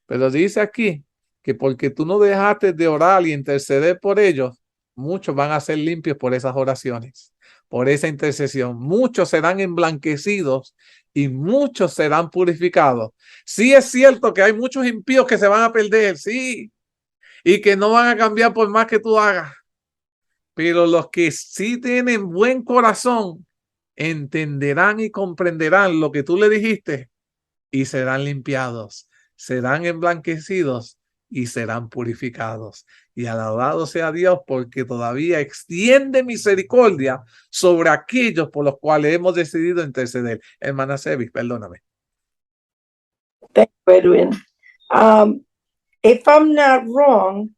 Pero dice aquí que porque tú no dejaste de orar y interceder por ellos, muchos van a ser limpios por esas oraciones, por esa intercesión. Muchos serán emblanquecidos y muchos serán purificados. Sí es cierto que hay muchos impíos que se van a perder, sí, y que no van a cambiar por más que tú hagas. Pero los que sí tienen buen corazón entenderán y comprenderán lo que tú le dijiste y serán limpiados, serán emblanquecidos y serán purificados. Y alabado sea Dios porque todavía extiende misericordia sobre aquellos por los cuales hemos decidido interceder. Hermana Sebi, perdóname. Thank you, Edwin. If I'm not wrong,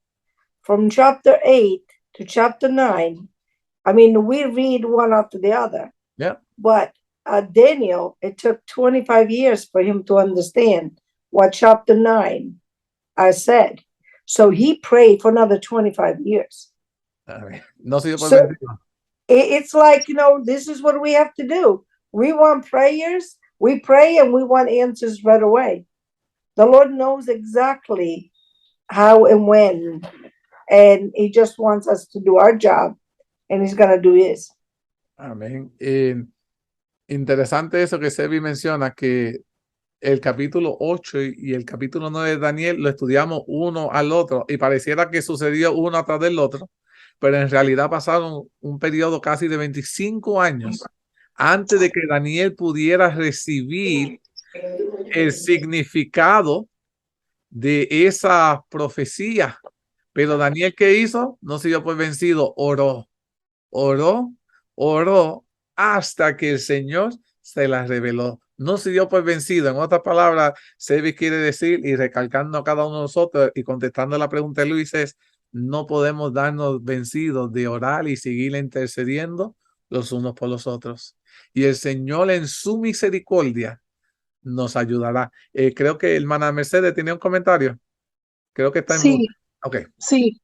from chapter 8 to chapter 9, I mean, we read one after the other. Yeah. But Daniel, it took 25 years for him to understand what chapter 9 said. So he prayed for another 25 years. No se dio por So vencido. it's like, this is what we have to do. We want prayers, we pray, and we want answers right away. The Lord knows exactly how and when, and he just wants us to do our job, and he's going to do his. Amén. Interesante eso que Sebi menciona, que el capítulo 8 y el capítulo 9 de Daniel lo estudiamos uno al otro y pareciera que sucedió uno atrás del otro, pero en realidad pasaron un periodo casi de 25 años antes de que Daniel pudiera recibir el significado de esa profecía. Pero Daniel, ¿qué hizo? No se dio por vencido, oró hasta que el Señor se las reveló. No se dio por vencido. En otras palabras, Sebi quiere decir, y recalcando a cada uno de nosotros y contestando la pregunta de Luis, es: no podemos darnos vencidos de orar y seguir intercediendo los unos por los otros. Y el Señor en su misericordia nos ayudará. Creo que hermana Mercedes tenía un comentario. Creo que está en Sí, Okay. sí.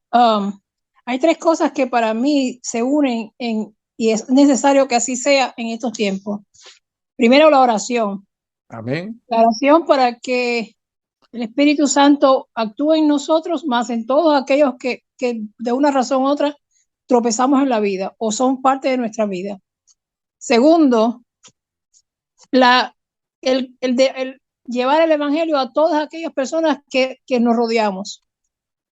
Hay tres cosas que para mí se unen y es necesario que así sea en estos tiempos. Primero, la oración. Amén. La oración para que el Espíritu Santo actúe en nosotros, más en todos aquellos que de una razón u otra tropezamos en la vida o son parte de nuestra vida. Segundo, el llevar el evangelio a todas aquellas personas que nos rodeamos.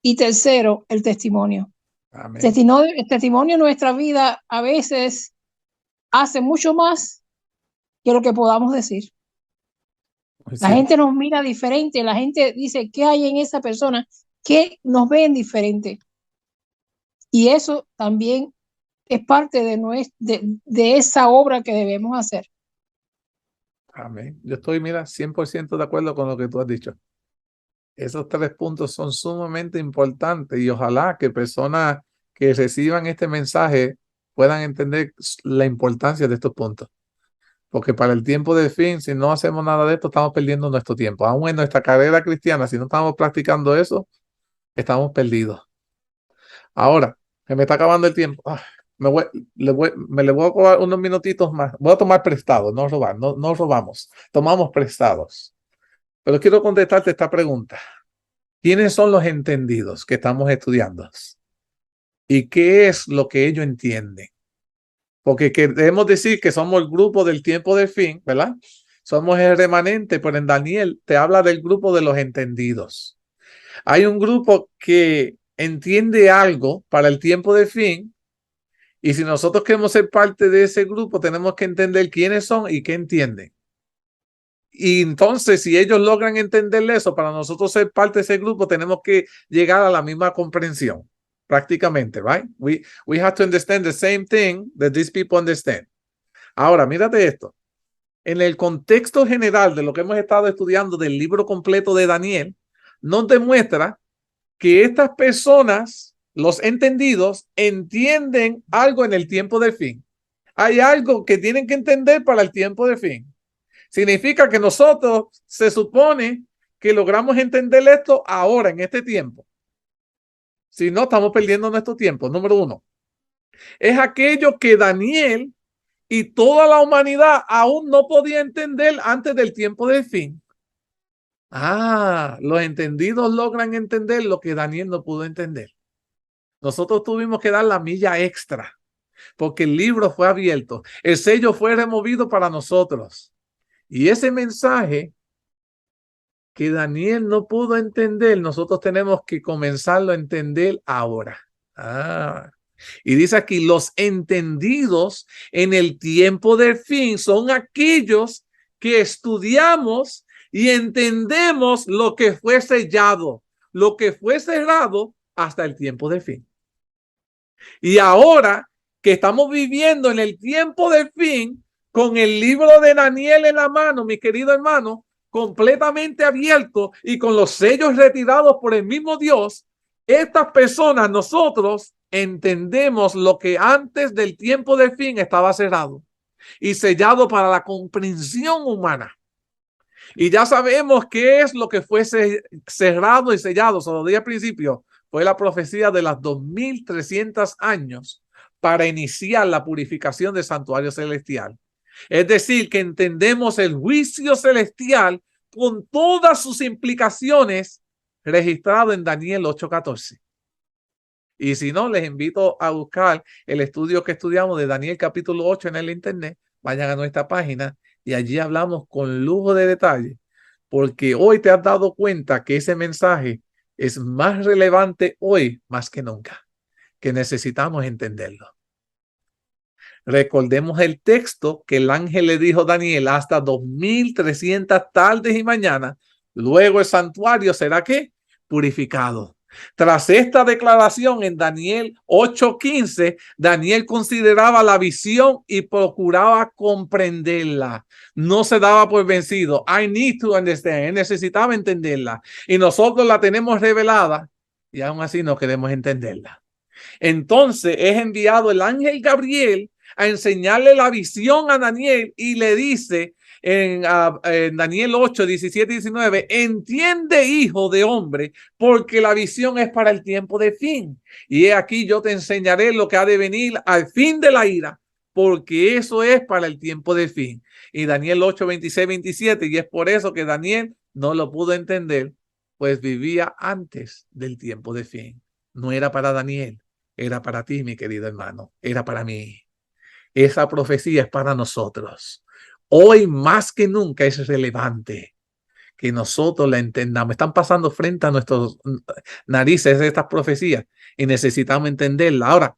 Y tercero, el testimonio. Amén. El testimonio en nuestra vida a veces hace mucho más que lo que podamos decir. La gente nos mira diferente, la gente dice, ¿qué hay en esa persona? ¿Qué nos ven diferente? Y eso también es parte de esa obra que debemos hacer. Amén. Yo estoy, 100% de acuerdo con lo que tú has dicho. Esos tres puntos son sumamente importantes y ojalá que personas que reciban este mensaje puedan entender la importancia de estos puntos. Porque para el tiempo del fin, si no hacemos nada de esto, estamos perdiendo nuestro tiempo. Aún en nuestra carrera cristiana, si no estamos practicando eso, estamos perdidos. Ahora, se me está acabando el tiempo. Me le voy a cobrar unos minutitos más. Voy a tomar prestado, no robar, no robamos. Tomamos prestados. Pero quiero contestarte esta pregunta. ¿Quiénes son los entendidos que estamos estudiando? ¿Y qué es lo que ellos entienden? Porque queremos decir que somos el grupo del tiempo del fin, ¿verdad? Somos el remanente, pero en Daniel te habla del grupo de los entendidos. Hay un grupo que entiende algo para el tiempo del fin, y si nosotros queremos ser parte de ese grupo, tenemos que entender quiénes son y qué entienden. Y entonces, si ellos logran entender eso, para nosotros ser parte de ese grupo, tenemos que llegar a la misma comprensión, prácticamente, right? We have to understand the same thing that these people understand. Ahora, mírate esto. En el contexto general de lo que hemos estado estudiando del libro completo de Daniel, nos demuestra que estas personas, los entendidos, entienden algo en el tiempo del fin. Hay algo que tienen que entender para el tiempo del fin. Significa que nosotros se supone que logramos entender esto ahora, en este tiempo. Si no, estamos perdiendo nuestro tiempo. Número 1. Es aquello que Daniel y toda la humanidad aún no podía entender antes del tiempo del fin. Los entendidos logran entender lo que Daniel no pudo entender. Nosotros tuvimos que dar la milla extra porque el libro fue abierto, el sello fue removido para nosotros. Y ese mensaje que Daniel no pudo entender, nosotros tenemos que comenzarlo a entender ahora. Y dice aquí, los entendidos en el tiempo del fin son aquellos que estudiamos y entendemos lo que fue sellado, lo que fue cerrado hasta el tiempo del fin. Y ahora que estamos viviendo en el tiempo del fin, con el libro de Daniel en la mano, mi querido hermano, completamente abierto y con los sellos retirados por el mismo Dios, estas personas, nosotros entendemos lo que antes del tiempo del fin estaba cerrado y sellado para la comprensión humana. Y ya sabemos qué es lo que fue cerrado y sellado. Se lo dije al principio, fue la profecía de las 2300 años para iniciar la purificación del santuario celestial. Es decir, que entendemos el juicio celestial con todas sus implicaciones registrado en Daniel 8:14. Y si no, les invito a buscar el estudio que estudiamos de Daniel capítulo 8 en el internet. Vayan a nuestra página y allí hablamos con lujo de detalle, porque hoy te has dado cuenta que ese mensaje es más relevante hoy más que nunca, que necesitamos entenderlo. Recordemos el texto que el ángel le dijo a Daniel: hasta 2300 tardes y mañanas, luego el santuario será ¿qué? Purificado. Tras esta declaración en Daniel 8:15, Daniel consideraba la visión y procuraba comprenderla. No se daba por vencido. I need to understand. Necesitaba entenderla. Y nosotros la tenemos revelada y aún así no queremos entenderla. Entonces es enviado el ángel Gabriel a enseñarle la visión a Daniel y le dice en Daniel 8, 17 y 19, entiende, hijo de hombre, porque la visión es para el tiempo de fin. Y he aquí yo te enseñaré lo que ha de venir al fin de la ira, porque eso es para el tiempo de fin. Y Daniel 8, 26, 27, y es por eso que Daniel no lo pudo entender, pues vivía antes del tiempo de fin. No era para Daniel, era para ti, mi querido hermano, era para mí. Esa profecía es para nosotros. Hoy más que nunca es relevante que nosotros la entendamos. Están pasando frente a nuestras narices estas profecías y necesitamos entenderla. Ahora,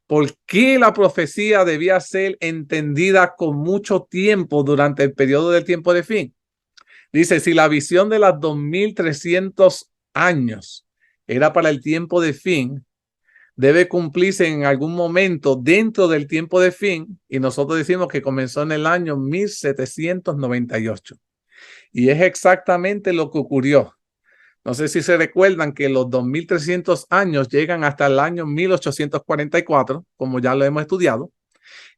¿por qué la profecía debía ser entendida con mucho tiempo durante el periodo del tiempo de fin? Dice, si la visión de las 2300 años era para el tiempo de fin, debe cumplirse en algún momento dentro del tiempo de fin, y nosotros decimos que comenzó en el año 1798. Y es exactamente lo que ocurrió. No sé si se recuerdan que los 2300 años llegan hasta el año 1844, como ya lo hemos estudiado.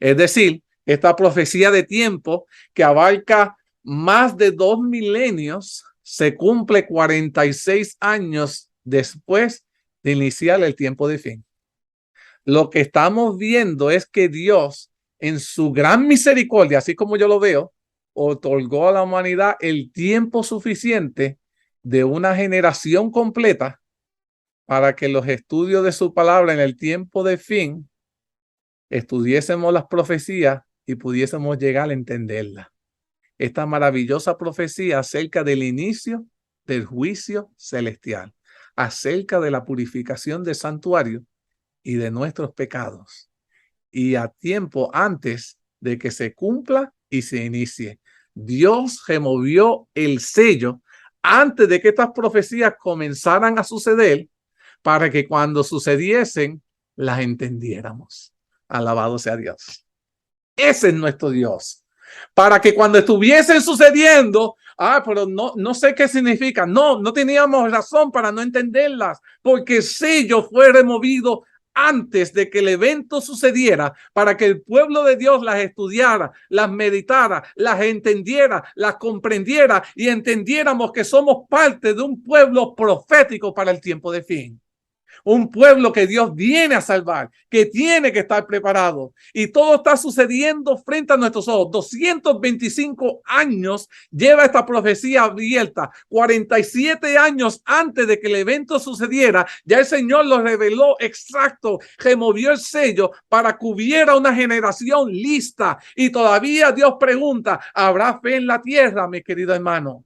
Es decir, esta profecía de tiempo que abarca más de 2 milenios se cumple 46 años después de iniciar el tiempo de fin. Lo que estamos viendo es que Dios, en su gran misericordia, así como yo lo veo, otorgó a la humanidad el tiempo suficiente de una generación completa para que los estudios de su palabra en el tiempo de fin estudiésemos las profecías y pudiésemos llegar a entenderlas. Esta maravillosa profecía acerca del inicio del juicio celestial, acerca de la purificación del santuario y de nuestros pecados, y a tiempo antes de que se cumpla y se inicie. Dios removió el sello antes de que estas profecías comenzaran a suceder para que cuando sucediesen las entendiéramos. Alabado sea Dios. Ese es nuestro Dios. Para que cuando estuviesen sucediendo, pero no sé qué significa. No teníamos razón para no entenderlas, porque el sello fue removido antes de que el evento sucediera para que el pueblo de Dios las estudiara, las meditara, las entendiera, las comprendiera y entendiéramos que somos parte de un pueblo profético para el tiempo de fin. Un pueblo que Dios viene a salvar, que tiene que estar preparado. Y todo está sucediendo frente a nuestros ojos. 225 años lleva esta profecía abierta. 47 años antes de que el evento sucediera, ya el Señor lo reveló exacto, removió el sello para que hubiera una generación lista. Y todavía Dios pregunta, ¿habrá fe en la tierra, mi querido hermano?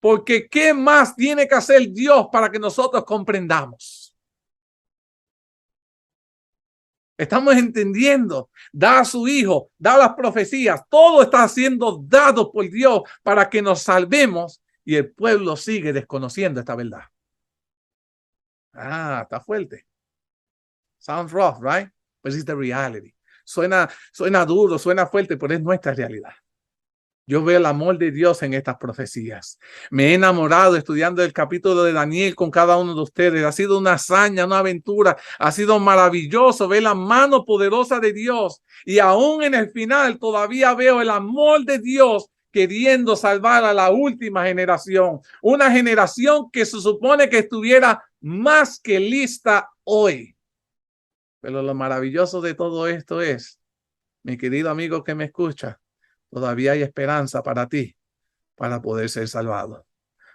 Porque ¿qué más tiene que hacer Dios para que nosotros comprendamos? Estamos entendiendo, da a su Hijo, da las profecías, todo está siendo dado por Dios para que nos salvemos y el pueblo sigue desconociendo esta verdad. Ah, está fuerte. Sounds rough, right? But it's the reality. Suena duro, suena fuerte, pero es nuestra realidad. Yo veo el amor de Dios en estas profecías. Me he enamorado estudiando el capítulo de Daniel con cada uno de ustedes. Ha sido una hazaña, una aventura. Ha sido maravilloso ver la mano poderosa de Dios. Y aún en el final todavía veo el amor de Dios queriendo salvar a la última generación. Una generación que se supone que estuviera más que lista hoy. Pero lo maravilloso de todo esto es, mi querido amigo que me escucha, todavía hay esperanza para ti, para poder ser salvado,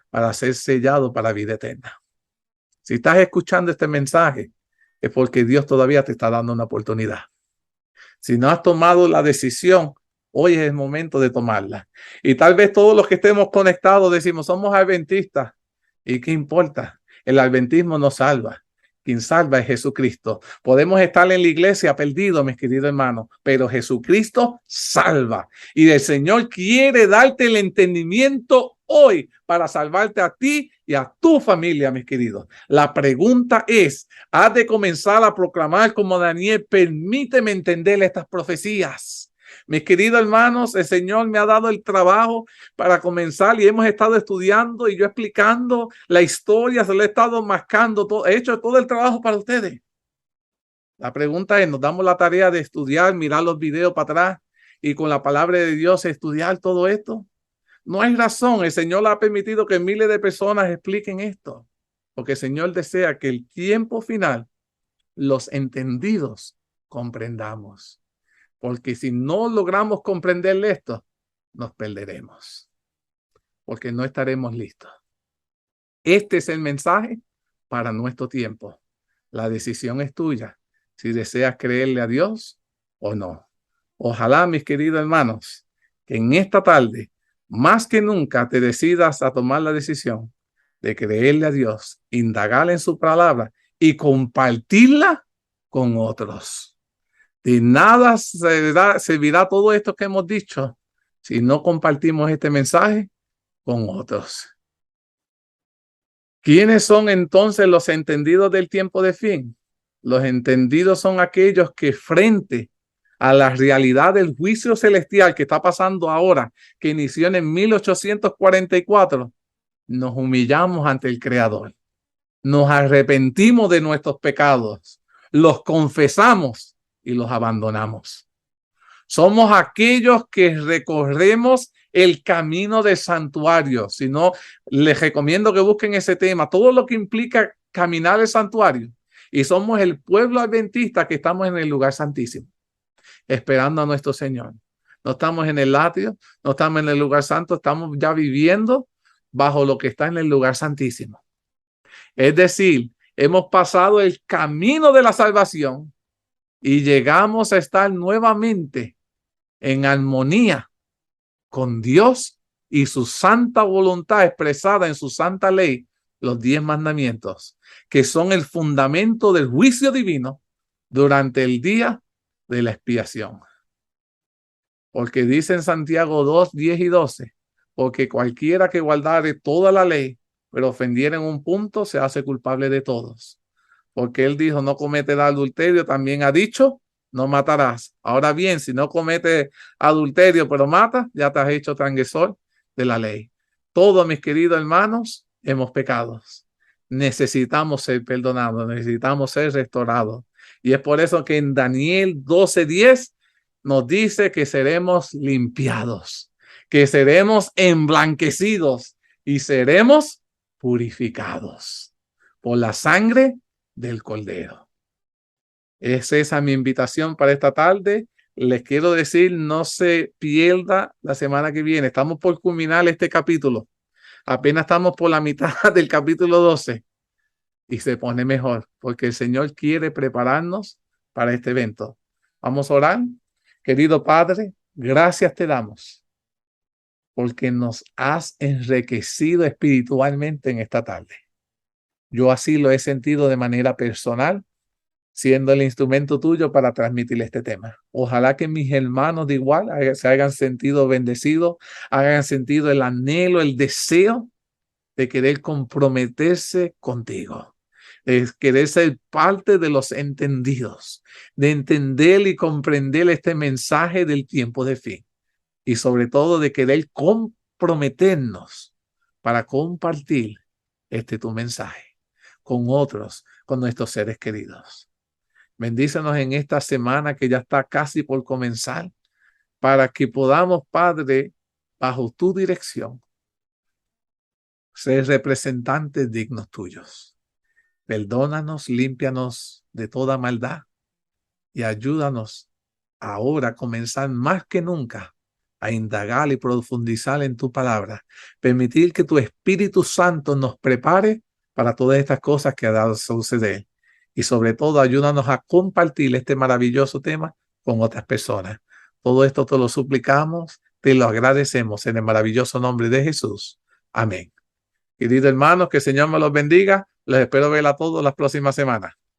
para ser sellado para vida eterna. Si estás escuchando este mensaje, es porque Dios todavía te está dando una oportunidad. Si no has tomado la decisión, hoy es el momento de tomarla. Y tal vez todos los que estemos conectados decimos, somos adventistas. ¿Y qué importa? El adventismo nos salva. Quien salva es Jesucristo. Podemos estar en la iglesia perdidos, mis queridos hermanos, pero Jesucristo salva. Y el Señor quiere darte el entendimiento hoy para salvarte a ti y a tu familia, mis queridos. La pregunta es, ¿has de comenzar a proclamar como Daniel? Permíteme entender estas profecías. Mis queridos hermanos, el Señor me ha dado el trabajo para comenzar y hemos estado estudiando y yo explicando la historia, se lo he estado mascando, todo, he hecho todo el trabajo para ustedes. La pregunta es, ¿nos damos la tarea de estudiar, mirar los videos para atrás y con la palabra de Dios estudiar todo esto? No hay razón, el Señor ha permitido que miles de personas expliquen esto, porque el Señor desea que el tiempo final, los entendidos, comprendamos. Porque si no logramos comprender esto, nos perderemos. Porque no estaremos listos. Este es el mensaje para nuestro tiempo. La decisión es tuya. Si deseas creerle a Dios o no. Ojalá, mis queridos hermanos, que en esta tarde, más que nunca, te decidas a tomar la decisión de creerle a Dios, indagar en su palabra y compartirla con otros. De nada servirá todo esto que hemos dicho si no compartimos este mensaje con otros. ¿Quiénes son entonces los entendidos del tiempo de fin? Los entendidos son aquellos que frente a la realidad del juicio celestial que está pasando ahora, que inició en 1844, nos humillamos ante el Creador. Nos arrepentimos de nuestros pecados, los confesamos y los abandonamos. Somos aquellos que recorremos el camino del santuario. Si no, les recomiendo que busquen ese tema, todo lo que implica caminar el santuario. Y somos el pueblo adventista que estamos en el lugar santísimo, esperando a nuestro Señor. No estamos en el atrio, no estamos en el lugar santo, estamos ya viviendo bajo lo que está en el lugar santísimo. Es decir, hemos pasado el camino de la salvación y llegamos a estar nuevamente en armonía con Dios y su santa voluntad expresada en su santa ley, los 10 mandamientos, que son el fundamento del juicio divino durante el día de la expiación. Porque dice en Santiago 2, 10 y 12, porque cualquiera que guardare toda la ley, pero ofendiera en un punto, se hace culpable de todos. Porque él dijo, no cometerás adulterio, también ha dicho, no matarás. Ahora bien, si no cometes adulterio, pero matas, ya te has hecho transgresor de la ley. Todos, mis queridos hermanos, hemos pecado. necesitamos ser perdonados, necesitamos ser restaurados. Y es por eso que en Daniel 12:10 nos dice que seremos limpiados, que seremos emblanquecidos y seremos purificados por la sangre del Cordero. Es esa mi invitación para esta tarde. Les quiero decir, no se pierda la semana que viene. Estamos por culminar este capítulo. Apenas estamos por la mitad del capítulo 12 y se pone mejor porque el Señor quiere prepararnos para este evento. Vamos a orar. Querido Padre, gracias te damos porque nos has enriquecido espiritualmente en esta tarde. Yo así lo he sentido de manera personal, siendo el instrumento tuyo para transmitir este tema. Ojalá que mis hermanos de igual se hayan sentido bendecidos, hayan sentido el anhelo, el deseo de querer comprometerse contigo, de querer ser parte de los entendidos, de entender y comprender este mensaje del tiempo de fin y sobre todo de querer comprometernos para compartir tu mensaje con otros, con nuestros seres queridos. Bendícenos en esta semana que ya está casi por comenzar para que podamos, Padre, bajo tu dirección, ser representantes dignos tuyos. Perdónanos, límpianos de toda maldad y ayúdanos ahora a comenzar más que nunca a indagar y profundizar en tu palabra. Permitir que tu Espíritu Santo nos prepare para todas estas cosas que ha dado a suceder. Y sobre todo, ayúdanos a compartir este maravilloso tema con otras personas. Todo esto te lo suplicamos, te lo agradecemos en el maravilloso nombre de Jesús. Amén. Queridos hermanos, que el Señor me los bendiga. Les espero ver a todos las próximas semanas.